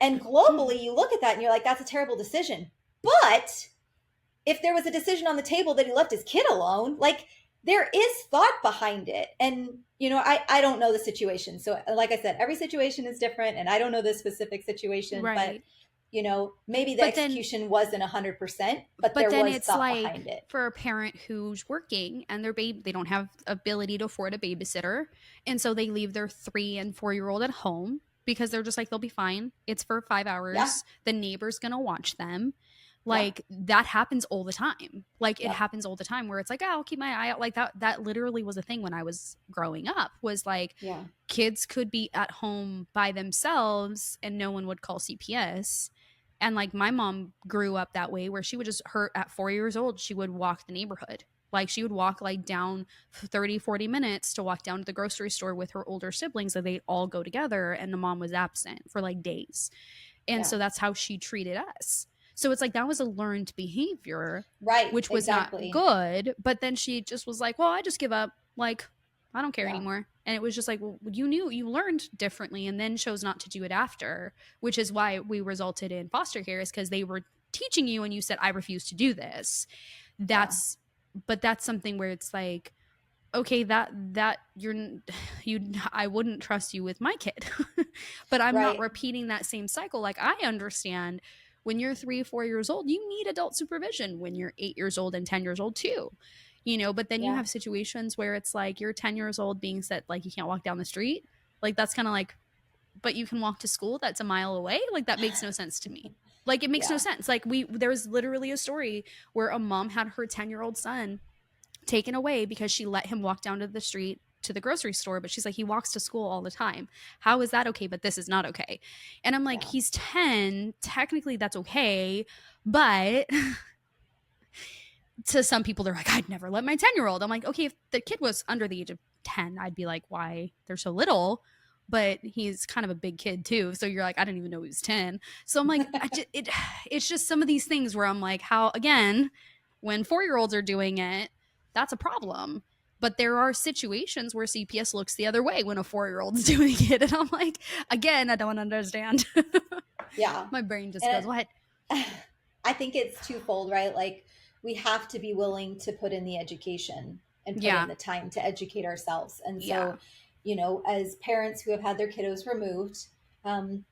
And globally, you look at that and you're like, that's a terrible decision. But if there was a decision on the table that he left his kid alone, like, there is thought behind it. And, I don't know the situation. So like I said, every situation is different, and I don't know this specific situation, but maybe the execution wasn't 100%, but there then was it's thought like, behind it. For a parent who's working and their baby, they don't have ability to afford a babysitter. And so they leave their 3 and 4-year-old at home because they're just like, they'll be fine. It's for 5 hours. Yeah. The neighbor's going to watch them. Like, that happens all the time. Like, it happens all the time where it's like, oh, I'll keep my eye out. Like, that literally was a thing when I was growing up, was like, kids could be at home by themselves and no one would call CPS. And like, my mom grew up that way, where she would just, at 4 years old, she would walk the neighborhood. Like, she would walk like down 30, 40 minutes to walk down to the grocery store with her older siblings, so they'd all go together, and the mom was absent for like days. And so that's how she treated us. So it's like, that was a learned behavior, right? Which was not good. But then she just was like, well, I just give up. Like, I don't care anymore. And it was just like, well, you learned differently, and then chose not to do it after, which is why we resulted in foster care, is because they were teaching you and you said, I refuse to do this. But that's something where it's like, okay, I wouldn't trust you with my kid, but I'm not repeating that same cycle. Like, I understand when you're 3, 4 years old, you need adult supervision. When you're 8 years old and 10 years old too, but then you have situations where it's like, you're 10 years old being said, like, you can't walk down the street. Like, that's kind of like, but you can walk to school that's a mile away. Like, that makes no sense to me. Like, it makes no sense. Like, there was literally a story where a mom had her 10-year-old son taken away because she let him walk down to the street to the grocery store, but she's like, he walks to school all the time. How is that okay? But this is not okay. And I'm like, he's 10. Technically that's okay. But to some people, they're like, I'd never let my 10-year-old. I'm like, okay, if the kid was under the age of 10, I'd be like, why they're so little? But he's kind of a big kid too. So you're like, I didn't even know he was 10. So I'm like, it's just some of these things where I'm like, how, again, when 4-year-olds are doing it, that's a problem. But there are situations where CPS looks the other way when a 4-year-old's doing it. And I'm like, again, I don't understand. Yeah. My brain just goes, what? I think it's twofold, right? Like, we have to be willing to put in the education and put in the time to educate ourselves. And so, you know, as parents who have had their kiddos removed,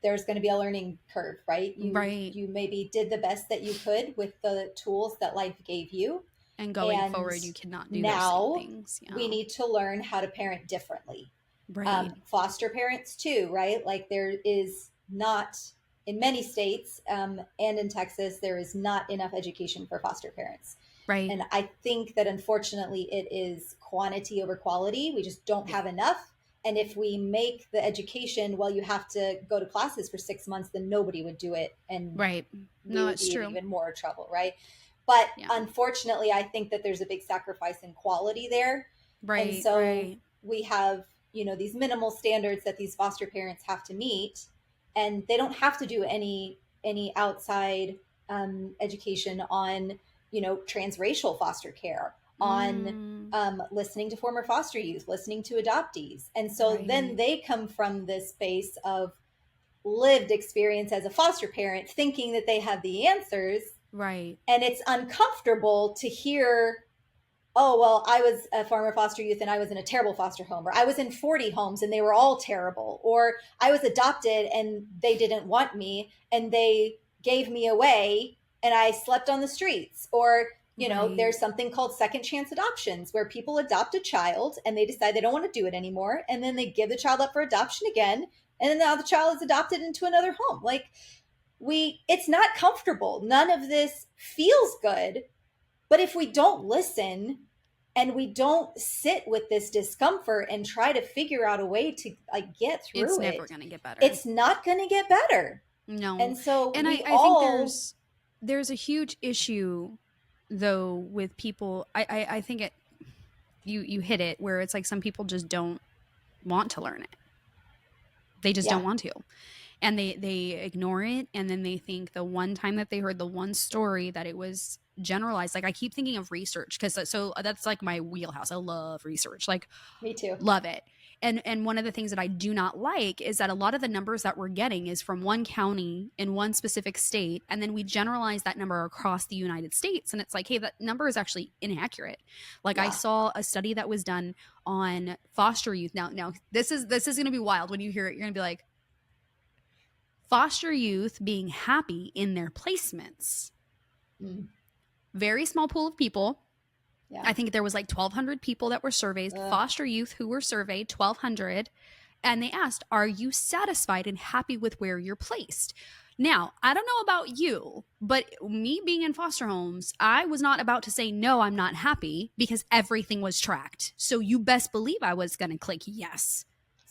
there's going to be a learning curve, right? You maybe did the best that you could with the tools that life gave you. And going forward, you cannot do now those same things. Yeah. We need to learn how to parent differently. Right. Foster parents too, right? Like, there is not, in many states and in Texas, there is not enough education for foster parents. Right. And I think that unfortunately it is quantity over quality. We just don't have enough. And if we make the education, well, you have to go to classes for 6 months, then nobody would do it. And no, it's true. Even more trouble, right? But unfortunately, I think that there's a big sacrifice in quality there. Right. And so we have, you know, these minimal standards that these foster parents have to meet, and they don't have to do any outside education on, you know, transracial foster care, on listening to former foster youth, listening to adoptees. And so then they come from this space of lived experience as a foster parent, thinking that they have the answers. Right. And it's uncomfortable to hear, oh, well, I was a former foster youth and I was in a terrible foster home, or I was in 40 homes and they were all terrible, or I was adopted and they didn't want me and they gave me away and I slept on the streets. Or, you know, there's something called second chance adoptions, where people adopt a child and they decide they don't want to do it anymore. And then they give the child up for adoption again. And then now the child is adopted into another home. Like, it's not comfortable. None of this feels good. But if we don't listen and we don't sit with this discomfort and try to figure out a way to get through it's never going to get better. It's not going to get better. No. And so I think there's a huge issue though with people. I think you hit it, where it's like some people just don't want to learn it. They just don't want to. And they ignore it, and then they think the one time that they heard the one story that it was generalized. Like, I keep thinking of research, because so that's like my wheelhouse. I love research. Like, me too. Love it. And one of the things that I do not like is that a lot of the numbers that we're getting is from one county in one specific state, and then we generalize that number across the United States. And it's like, hey, that number is actually inaccurate. Like, I saw a study that was done on foster youth. Now this is going to be wild. When you hear it, you're going to be like, foster youth being happy in their placements. Very small pool of people. Yeah. I think there was like 1,200 people that were surveyed, foster youth who were surveyed, 1,200. And they asked, are you satisfied and happy with where you're placed? Now, I don't know about you, but me being in foster homes, I was not about to say, no, I'm not happy, because everything was tracked. So you best believe I was going to click yes.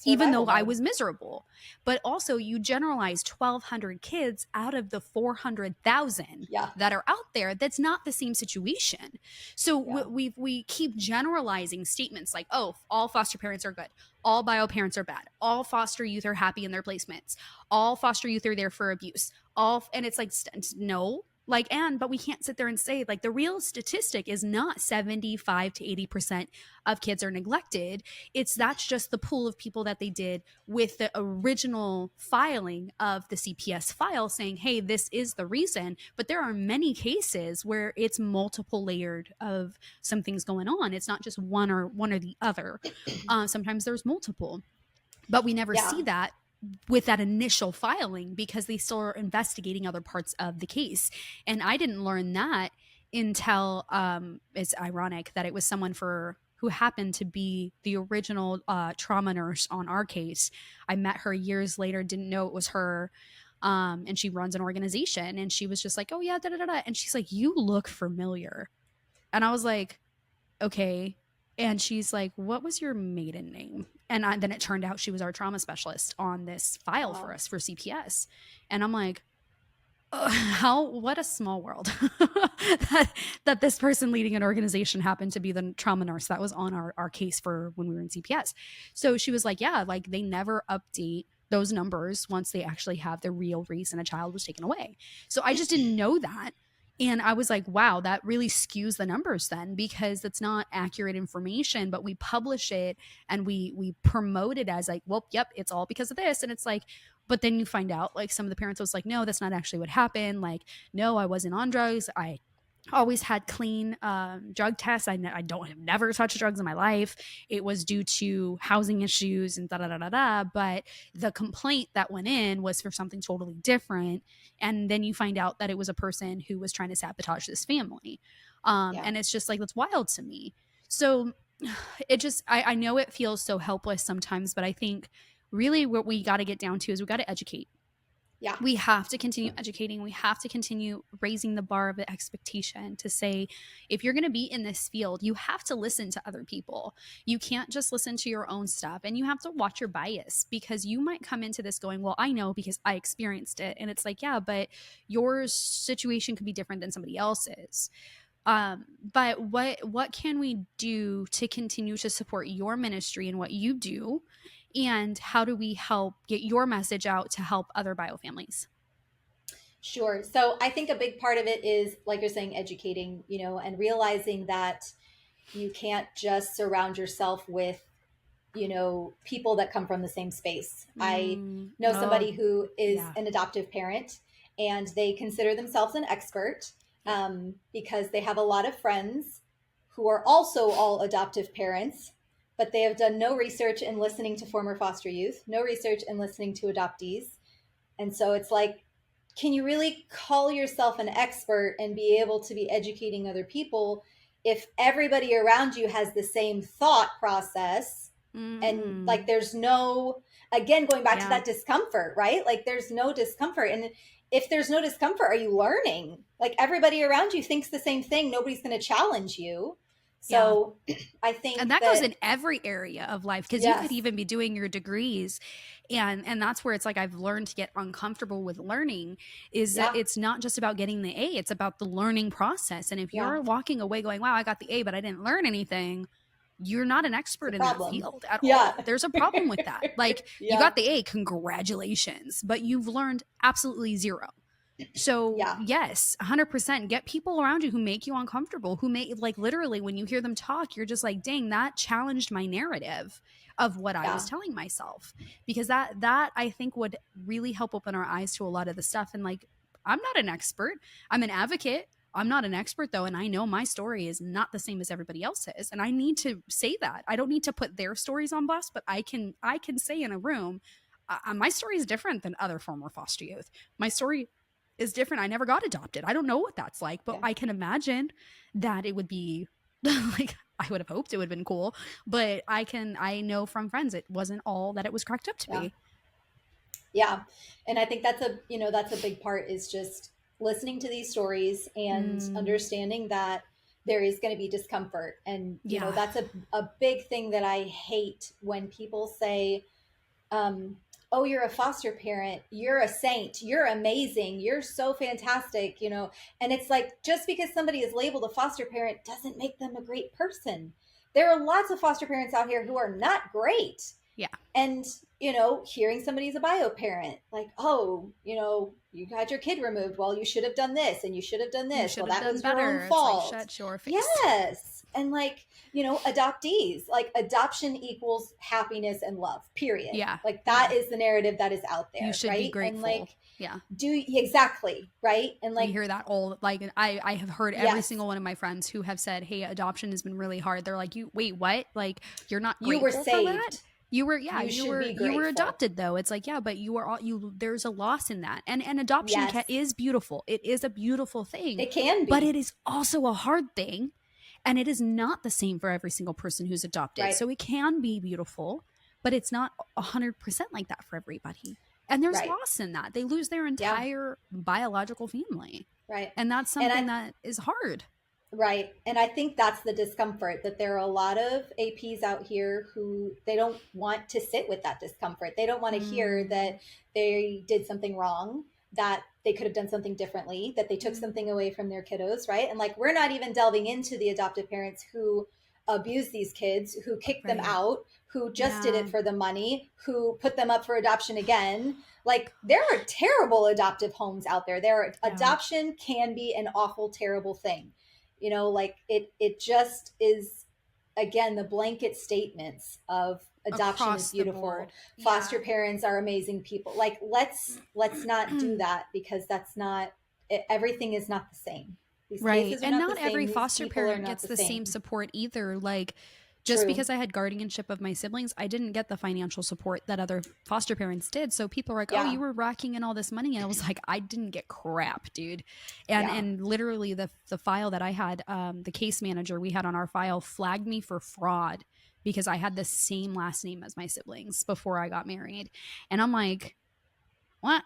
Even though I was miserable. But also, you generalize 1,200 kids out of the 400,000 that are out there. That's not the same situation. So we keep generalizing statements like, oh, all foster parents are good. All bio parents are bad. All foster youth are happy in their placements. All foster youth are there for abuse. And it's like, no. Like, but we can't sit there and say, like, the real statistic is not 75 to 80% of kids are neglected. That's just the pool of people that they did with the original filing of the CPS file saying, hey, this is the reason. But there are many cases where it's multiple layered of some things going on. It's not just one or the other. Sometimes there's multiple, but we never see that with that initial filing, because they still are investigating other parts of the case. And I didn't learn that until it's ironic that it was someone who happened to be the original trauma nurse on our case. I met her years later, didn't know it was her. And she runs an organization, and she was just like, oh yeah, da da da da. And she's like, you look familiar. And I was like, okay. And she's like, what was your maiden name? And then it turned out she was our trauma specialist on this file for us for CPS. And I'm like, what a small world that this person leading an organization happened to be the trauma nurse that was on our case for when we were in CPS. So she was like, yeah, like they never update those numbers once they actually have the real reason a child was taken away. So I just didn't know that. And I was like, wow, that really skews the numbers then, because that's not accurate information, but we publish it and we promote it as like, well, yep, it's all because of this. And it's like, but then you find out like some of the parents was like, no, that's not actually what happened. Like, no, I wasn't on drugs. I always had clean drug tests. I have never touched drugs in my life. It was due to housing issues and But the complaint that went in was for something totally different. And then you find out that it was a person who was trying to sabotage this family. And it's just like, that's wild to me. So it just, I know it feels so helpless sometimes, but I think really what we got to get down to is we got to educate. Yeah. We have to continue educating. We have to continue raising the bar of the expectation to say, if you're going to be in this field, you have to listen to other people. You can't just listen to your own stuff, and you have to watch your bias, because you might come into this going, well, I know because I experienced it. And it's like, yeah, but your situation could be different than somebody else's. But what can we do to continue to support your ministry and what you do? And how do we help get your message out to help other bio families? Sure. So I think a big part of it is, like you're saying, educating, and realizing that you can't just surround yourself with, people that come from the same space. I know somebody who is an adoptive parent, and they consider themselves an expert because they have a lot of friends who are also all adoptive parents, but they have done no research in listening to former foster youth, no research in listening to adoptees. And so it's like, can you really call yourself an expert and be able to be educating other people if everybody around you has the same thought process? And like, there's no, again, going back to that discomfort, right? Like there's no discomfort. And if there's no discomfort, are you learning? Like everybody around you thinks the same thing. Nobody's going to challenge you. So I think, and that goes in every area of life, because you could even be doing your degrees, and that's where it's like, I've learned to get uncomfortable with learning, is that it's not just about getting the A, it's about the learning process. And if you're walking away going, wow, I got the A, but I didn't learn anything, you're not an expert in that field at all. There's a problem with that. Like you got the A, congratulations, but you've learned absolutely zero. So yes, 100%, get people around you who make you uncomfortable, who make, like, literally when you hear them talk, you're just like, dang, that challenged my narrative of what I was telling myself, because that I think would really help open our eyes to a lot of the stuff. And like, I'm not an expert. I'm an advocate. I'm not an expert though. And I know my story is not the same as everybody else's. And I need to say that. I don't need to put their stories on blast, but I can say in a room, my story is different than other former foster youth. My story is different. I never got adopted. I don't know what that's like, but I can imagine that it would be like, I would have hoped it would have been cool, but I know from friends, it wasn't all that it was cracked up to be. Yeah. And I think that's a big part, is just listening to these stories and understanding that there is going to be discomfort. And, that's a big thing that I hate when people say, oh, you're a foster parent, you're a saint, you're amazing, you're so fantastic, and it's like, just because somebody is labeled a foster parent doesn't make them a great person. There are lots of foster parents out here who are not great. Yeah. And, hearing somebody's a bio parent, like, oh, you had your kid removed. Well, you should have done this and you should have done this. Well, that was your own fault. Like, shut your face. Yes. And like, adoptees, like adoption equals happiness and love, period. Yeah. Like that is the narrative that is out there. You should be grateful. And like, exactly. Right. And like, you hear that all, like, I have heard every single one of my friends who have said, hey, adoption has been really hard. They're like, wait, what? Like, you're not grateful. You were saved. For that? You were adopted though. It's like, but you are there's a loss in that. And adoption is beautiful. It is a beautiful thing. It can be. But it is also a hard thing. And it is not the same for every single person who's adopted. Right. So it can be beautiful, but it's not 100% like that for everybody. And there's loss in that. They lose their entire biological family. Right. And that's something that is hard. Right. And I think that's the discomfort, that there are a lot of APs out here who they don't want to sit with that discomfort. They don't want to hear that they did something wrong, that they could have done something differently, that they took something away from their kiddos, right? And like, we're not even delving into the adoptive parents who abuse these kids, who kick them out, who just did it for the money, who put them up for adoption again. Like, there are terrible adoptive homes out there. Adoption can be an awful, terrible thing. You know, like it just is, again, the blanket statements of adoption Across is beautiful. the Foster parents are amazing people. Like, let's not do that, because that's not, everything is not the same. These right. And not the same. every These foster people parent are not gets the same support either. Like, just True. because I had guardianship of my siblings, I didn't get the financial support that other foster parents did. So people were like, oh, you were racking in all this money. And I was like, I didn't get crap, dude. And literally the file that I had, the case manager we had on our file flagged me for fraud because I had the same last name as my siblings before I got married. And I'm like, what?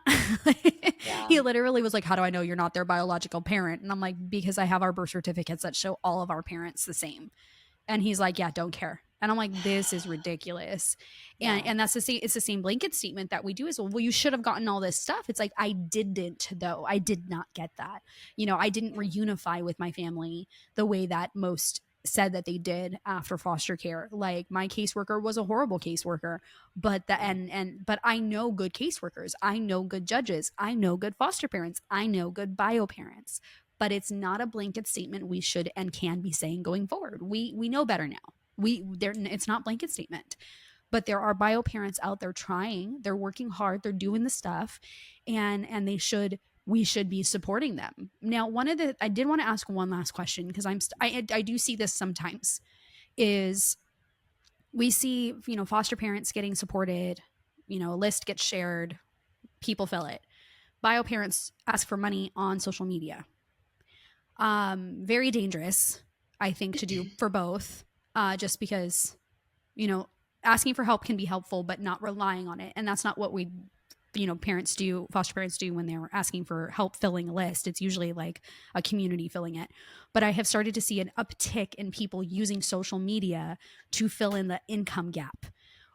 He literally was like, how do I know you're not their biological parent? And I'm like, because I have our birth certificates that show all of our parents the same. And he's like, yeah, don't care. And I'm like, this is ridiculous. And that's the same, it's the same blanket statement that we do as well. Well, you should have gotten all this stuff. It's like, I didn't, though. I did not get that. You know, I didn't reunify with my family the way that most said that they did after foster care. Like, my caseworker was a horrible caseworker, but but I know good caseworkers. I know good judges. I know good foster parents. I know good bio parents. But it's not a blanket statement we should and can be saying going forward. We know better now. It's not blanket statement. But there are bio parents out there trying. They're working hard. They're doing the stuff, and we should be supporting them. Now, I did want to ask one last question, because I do see this sometimes. Is we see, you know, foster parents getting supported, you know, a list gets shared, people fill it. Bio parents ask for money on social media. Very dangerous, I think, to do for both, just because, you know, asking for help can be helpful, but not relying on it. And that's not what foster parents do when they're asking for help filling a list. It's usually like a community filling it. But I have started to see an uptick in people using social media to fill in the income gap.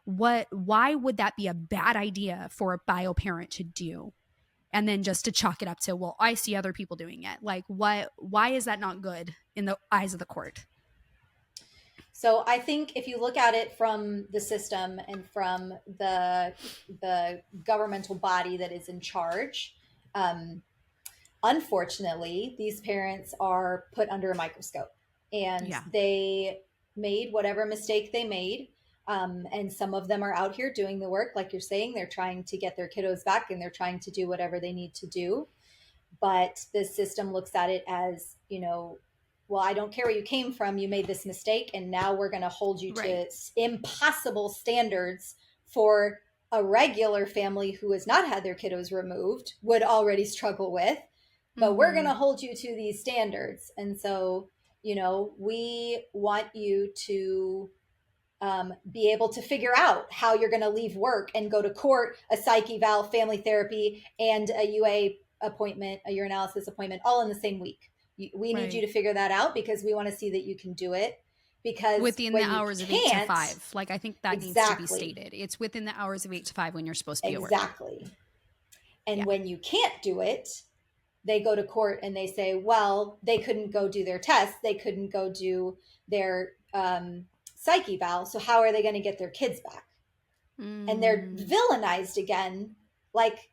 Why would that be a bad idea for a bio parent to do? And then just to chalk it up to, well, I see other people doing it. Like, why is that not good in the eyes of the court? So I think if you look at it from the system and from the governmental body that is in charge, unfortunately, these parents are put under a microscope, and they made whatever mistake they made. And some of them are out here doing the work. Like you're saying, they're trying to get their kiddos back, and they're trying to do whatever they need to do. But the system looks at it as, you know, well, I don't care where you came from. You made this mistake, and now we're going to hold you to impossible standards for a regular family who has not had their kiddos removed would already struggle with. But we're going to hold you to these standards. And so, you know, we want you to be able to figure out how you're going to leave work and go to court, a psych eval, family therapy, and a UA appointment, a urinalysis appointment, all in the same week. We need you to figure that out, because we want to see that you can do it. Because within the hours of 8 to 5, like, I think that needs to be stated. It's within the hours of 8 to 5 when you're supposed to be at work. Exactly. And when you can't do it, they go to court and they say, well, they couldn't go do their tests. They couldn't go do their psych eval. So how are they going to get their kids back? And they're villainized again. Like,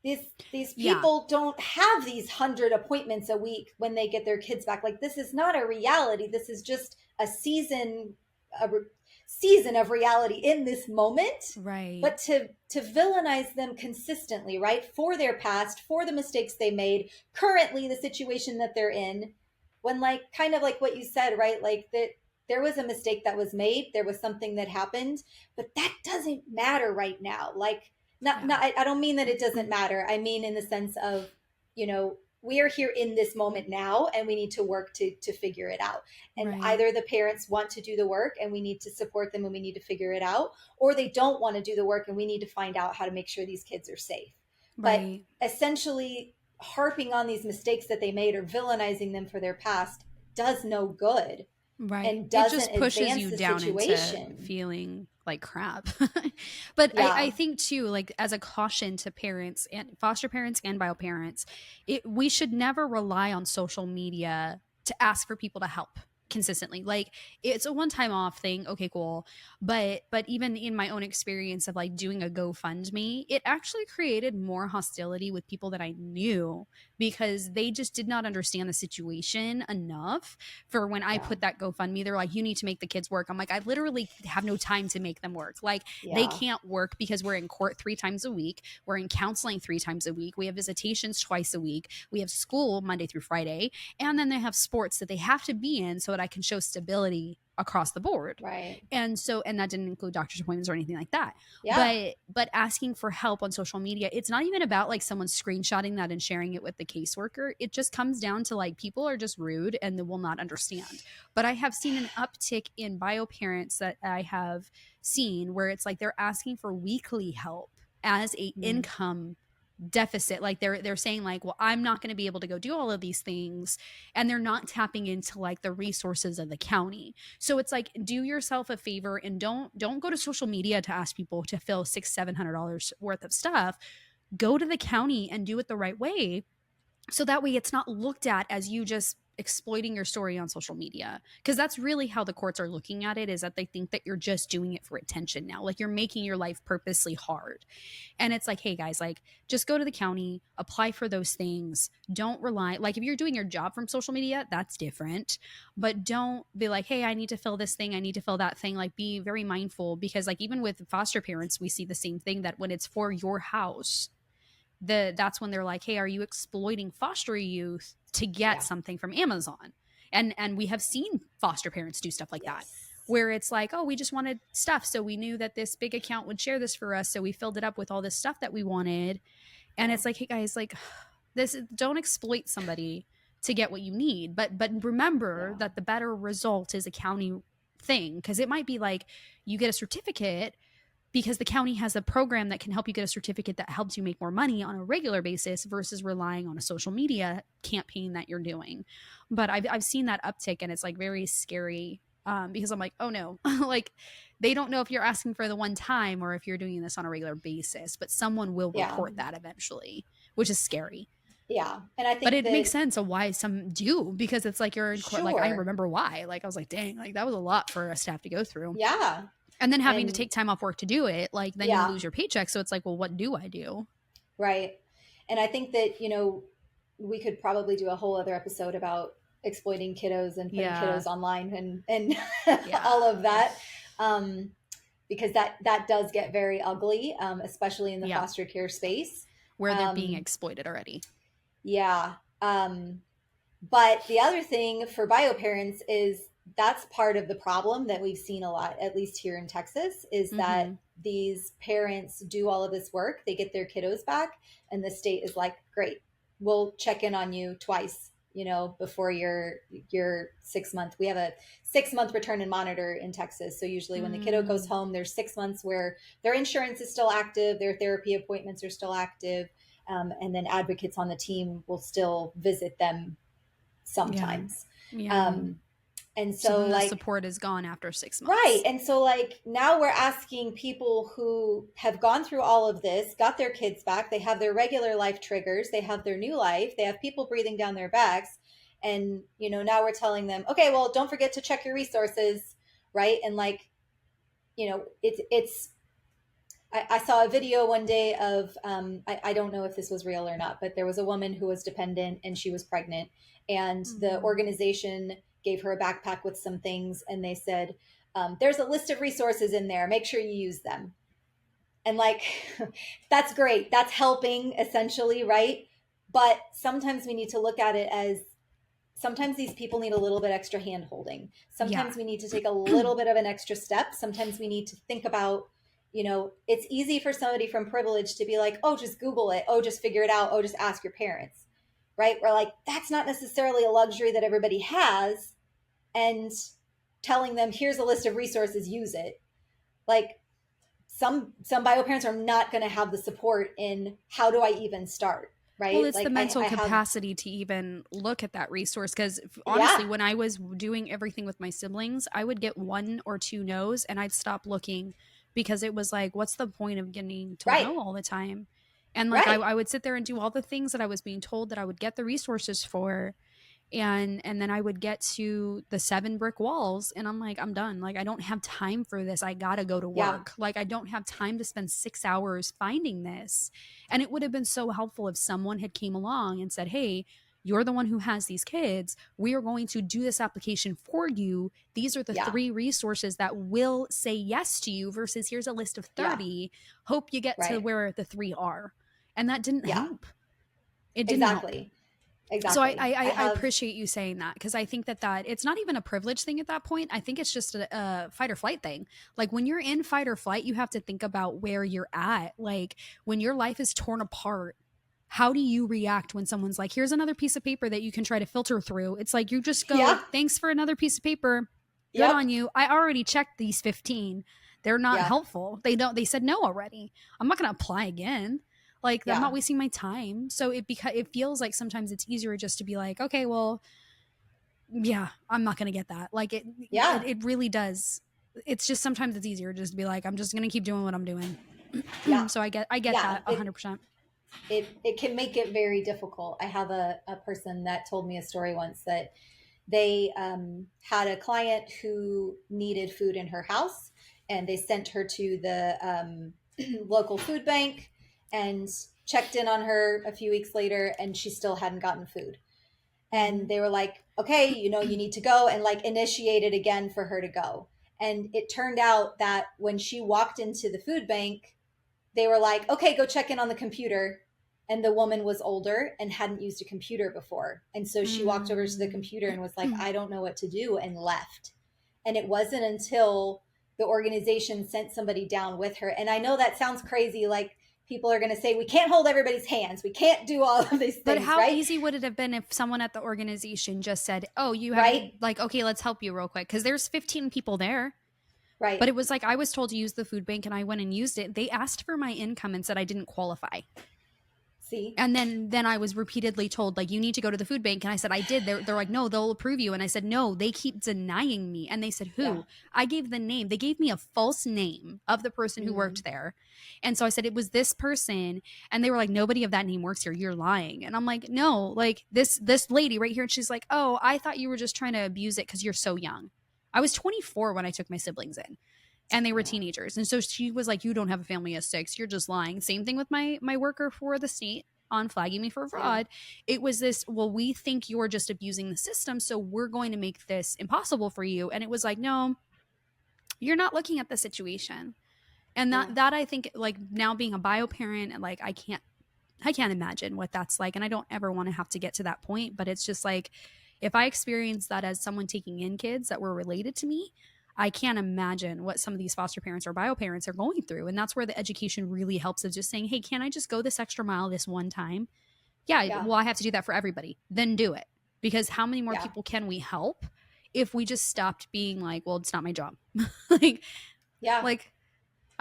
these people don't have these 100 appointments a week when they get their kids back. Like, this is not a reality. This is just a season of reality in this moment. Right. But to villainize them consistently, right, for their past, for the mistakes they made, currently the situation that they're in, when, like, kind of like what you said, right, like that there was a mistake that was made, there was something that happened, but that doesn't matter right now. Like, I don't mean that it doesn't matter. I mean, in the sense of, you know, we are here in this moment now, and we need to work to figure it out. And either the parents want to do the work and we need to support them and we need to figure it out, or they don't want to do the work and we need to find out how to make sure these kids are safe. But essentially harping on these mistakes that they made or villainizing them for their past does no good. Right. And doesn't it just pushes advance you the down situation. into feeling like crap. But I think too, like as a caution to parents and foster parents and bio parents, we should never rely on social media to ask for people to help consistently. Like it's a one-time off thing. Okay, cool. But even in my own experience of like doing a GoFundMe, it actually created more hostility with people that I knew because they just did not understand the situation enough for when I put that GoFundMe. They're like, you need to make the kids work. I'm like, I literally have no time to make them work. Like they can't work because we're in court 3 times a week. We're in counseling 3 times a week. We have visitations twice a week. We have school Monday through Friday. And then they have sports that they have to be in so that I can show stability across the board. Right. And that didn't include doctor's appointments or anything like that. Yeah. But asking for help on social media, it's not even about like someone screenshotting that and sharing it with the caseworker. It just comes down to like people are just rude and they will not understand. But I have seen an uptick in bio parents that I have seen where it's like they're asking for weekly help as a income deficit. Like they're saying like, well, I'm not going to be able to go do all of these things, and they're not tapping into like the resources of the county. So it's like, do yourself a favor and don't go to social media to ask people to fill $600-700 worth of stuff. Go to the county and do it the right way, so that way it's not looked at as you just exploiting your story on social media, because that's really how the courts are looking at it, is that they think that you're just doing it for attention now, like you're making your life purposely hard. And it's like, hey guys, like just go to the county, apply for those things. Don't rely, like if you're doing your job from social media, that's different, but don't be like, hey, I need to fill this thing, I need to fill that thing. Like be very mindful, because like even with foster parents, we see the same thing, that when it's for your house, that's when they're like, hey, are you exploiting foster youth to get something from Amazon? And we have seen foster parents do stuff like that, where it's like, oh, we just wanted stuff, so we knew that this big account would share this for us, so we filled it up with all this stuff that we wanted. And it's like, hey guys, like don't exploit somebody to get what you need, but remember that the better result is a county thing, because it might be like you get a certificate because the county has a program that can help you get a certificate that helps you make more money on a regular basis versus relying on a social media campaign that you're doing. But I've seen that uptick, and it's like very scary, because I'm like, oh no, like they don't know if you're asking for the one time or if you're doing this on a regular basis, but someone will report that eventually, which is scary. Yeah. And I think but it makes sense of why some do, because it's like you're in court. Sure. Like I remember why, like I was like, dang, like that was a lot for us to have to go through. Yeah. And then having to take time off work to do it, like then you lose your paycheck. So it's like, well, what do I do? Right. And I think that, we could probably do a whole other episode about exploiting kiddos and putting kiddos online and all of that. Because that does get very ugly, especially in the foster care space. Where they're being exploited already. Yeah. But the other thing for bio parents is, that's part of the problem that we've seen a lot, at least here in Texas, is that these parents do all of this work, they get their kiddos back, and the state is like, great, we'll check in on you twice, before your 6 month. We have a 6-month return and monitor in Texas. So usually when the kiddo goes home, there's 6 months where their insurance is still active, their therapy appointments are still active, and then advocates on the team will still visit them sometimes. And so the like support is gone after 6 months. Right. And so like now we're asking people who have gone through all of this, got their kids back, they have their regular life triggers, they have their new life, they have people breathing down their backs. And, now we're telling them, okay, well, don't forget to check your resources. Right. And like, I saw a video one day of, I don't know if this was real or not, but there was a woman who was dependent and she was pregnant, and the organization gave her a backpack with some things, and they said, there's a list of resources in there, make sure you use them. And like, that's great. That's helping essentially. Right. But sometimes we need to look at it as, sometimes these people need a little bit extra hand holding. Sometimes we need to take a little bit of an extra step. Sometimes we need to think about, it's easy for somebody from privilege to be like, oh, just Google it. Oh, just figure it out. Oh, just ask your parents. Right. We're like, that's not necessarily a luxury that everybody has. And telling them, here's a list of resources, use it. Like some bio parents are not going to have the support in, how do I even start? right? Well, it's Like the mental I have, capacity to even look at that resource. Because honestly, yeah, when I was doing everything with my siblings, I would get 1 or 2 no's and I'd stop looking, because it was like, what's the point of getting told right, no all the time? And like, right. I would sit there and do all the things that I was being told that I would get the resources for. And then I would get to the 7 brick walls and I'm like, I'm done. Like, I don't have time for this. I gotta go to Yeah, work. Like, I don't have time to spend 6 hours finding this. And it would have been so helpful if someone had came along and said, hey, you're the one who has these kids. We are going to do this application for you. These are the yeah, 3 resources that will say yes to you, versus here's a list of yeah, 30. Hope you get to right. where the 3 are. And that didn't Yeah, help. It didn't help. exactly. So Exactly. I I have, appreciate you saying that, because I think that it's not even a privilege thing at that point. I think it's just a fight or flight thing. Like, when you're in fight or flight, you have to think about where you're at. Like, when your life is torn apart, how do you react when someone's like, here's another piece of paper that you can try to filter through? It's like, you just go, yeah, thanks for another piece of paper. Good yep, on you. I already checked these 15. They're not yeah, helpful. They said no already. I'm not going to apply again. Like, I'm yeah, not wasting my time. So it feels like sometimes it's easier just to be like, okay, well, yeah, I'm not gonna get that. Like, yeah, it really does. It's just, sometimes it's easier just to be like, I'm just gonna keep doing what I'm doing. yeah, So I get yeah. that 100%. It can make it very difficult. I have a person that told me a story once that they had a client who needed food in her house, and they sent her to the local food bank and checked in on her a few weeks later, and she still hadn't gotten food. And Mm-hmm. they were like, okay, you know, you need to go, and like initiated again for her to go. And it turned out that when she walked into the food bank, they were like, okay, go check in on the computer. And the woman was older and hadn't used a computer before. And so she walked over to the computer and was like, I don't know what to do, and left. And it wasn't until the organization sent somebody down with her. And I know that sounds crazy. Like, people are going to say, we can't hold everybody's hands. We can't do all of these But things, how right? easy would it have been if someone at the organization just said, "Oh, you have," Right? like, okay, let's help you real quick, because there's 15 people there. Right. But it was like, I was told to use the food bank and I went and used it. They asked for my income and said I didn't qualify. See? And then I was repeatedly told, like, you need to go to the food bank. And I said, I did. They're like, no, they'll approve you. And I said, no, they keep denying me. And they said, who? Yeah. I gave the name. They gave me a false name of the person who Mm. worked there. And so I said, it was this person. And they were like, nobody of that name works here. You're lying. And I'm like, no, like, this lady right here. And she's like, oh, I thought you were just trying to abuse it because you're so young. I was 24 when I took my siblings in, and they were Yeah. teenagers. And so she was like, you don't have a family of 6. You're just lying. Same thing with my worker for the state on flagging me for fraud. Yeah. It was this, well, we think you're just abusing the system, so we're going to make this impossible for you. And it was like, no, you're not looking at the situation. And that I think, like, now being a bio parent, and like, I can't imagine what that's like. And I don't ever want to have to get to that point. But it's just like, if I experienced that as someone taking in kids that were related to me, I can't imagine what some of these foster parents or bio parents are going through. And that's where the education really helps, of just saying, hey, can I just go this extra mile this one time? Yeah, well, I have to do that for everybody. Then do it. Because how many more people can we help if we just stopped being like, well, it's not my job? like, Yeah. like,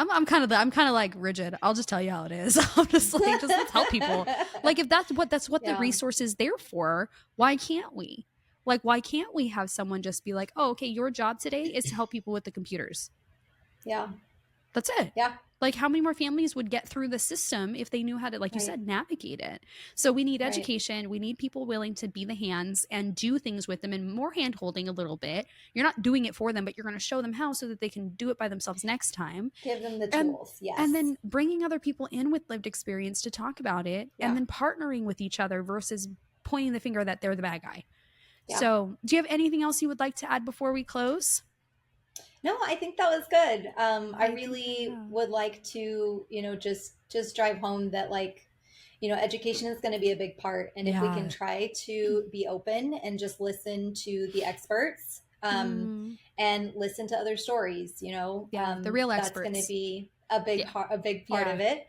I'm kind of like rigid. I'll just tell you how it is. I'm just like, just let's help people. Like, if that's what the resource is there for, why can't we? Like, why can't we have someone just be like, oh, okay, your job today is to help people with the computers. Yeah. That's it. Yeah. Like, how many more families would get through the system if they knew how to, like you said, navigate it? So we need education. We need people willing to be the hands and do things with them, and more hand holding a little bit. You're not doing it for them, but you're going to show them how, so that they can do it by themselves next time. Give them the tools. Yes. And then bringing other people in with lived experience to talk about it, and then partnering with each other versus pointing the finger that they're the bad guy. Yeah. So do you have anything else you would like to add before we close? No, I think that was good. I really would like to, just drive home that, like, education is going to be a big part. And if we can try to be open and just listen to the experts, and listen to other stories, the real experts, that's going to be a big part of it.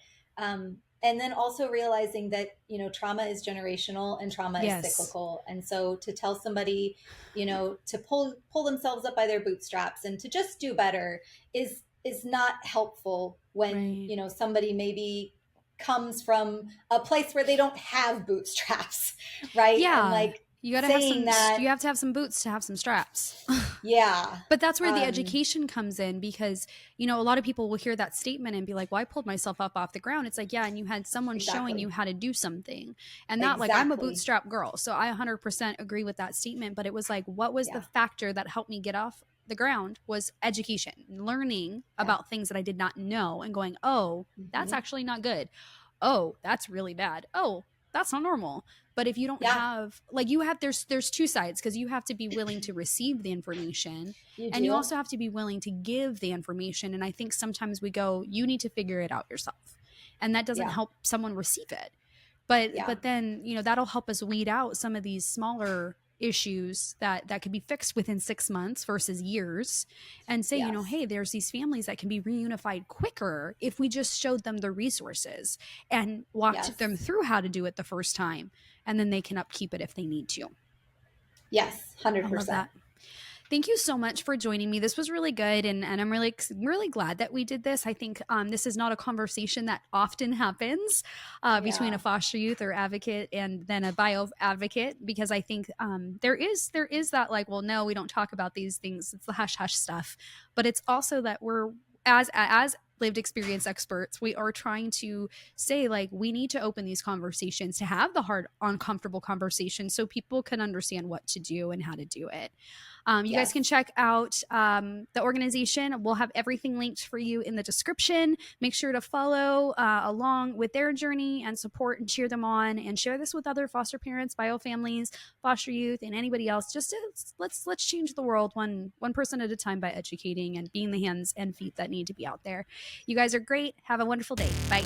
And then also realizing that, trauma is generational and trauma is cyclical. And so to tell somebody, to pull themselves up by their bootstraps and to just do better is not helpful when, somebody maybe comes from a place where they don't have bootstraps, right? Yeah. And like, you gotta have some, you have to have some boots to have some straps. Yeah. But that's where the education comes in, because, you know, a lot of people will hear that statement and be like, well, I pulled myself up off the ground. It's like, yeah, and you had someone showing you how to do something. And that, like, I'm a bootstrap girl, so I 100% agree with that statement. But it was like, what was the factor that helped me get off the ground was education, learning about things that I did not know and going, oh, that's actually not good. Oh, that's really bad. Oh, that's not normal. But if you don't have, like, you have, there's two sides, because you have to be willing to receive the information, and you also have to be willing to give the information. And I think sometimes we go, you need to figure it out yourself, and that doesn't help someone receive it. But then, you know, that'll help us weed out some of these smaller issues that could be fixed within 6 months versus years, and say, you know, hey, there's these families that can be reunified quicker if we just showed them the resources and walked them through how to do it the first time, and then they can upkeep it if they need to. Yes, 100%. I love that. Thank you so much for joining me. This was really good, and I'm really, really glad that we did this. I think this is not a conversation that often happens between a foster youth or advocate and then a bio advocate, because I think there is that, like, well, no, we don't talk about these things. It's the hush hush stuff. But it's also that we're, as lived experience experts, we are trying to say, like, we need to open these conversations, to have the hard, uncomfortable conversations, so people can understand what to do and how to do it. You guys can check out the organization. We'll have everything linked for you in the description. Make sure to follow along with their journey and support and cheer them on, and share this with other foster parents, bio families, foster youth, and anybody else. Just to, let's change the world one person at a time by educating and being the hands and feet that need to be out there. You guys are great. Have a wonderful day. Bye.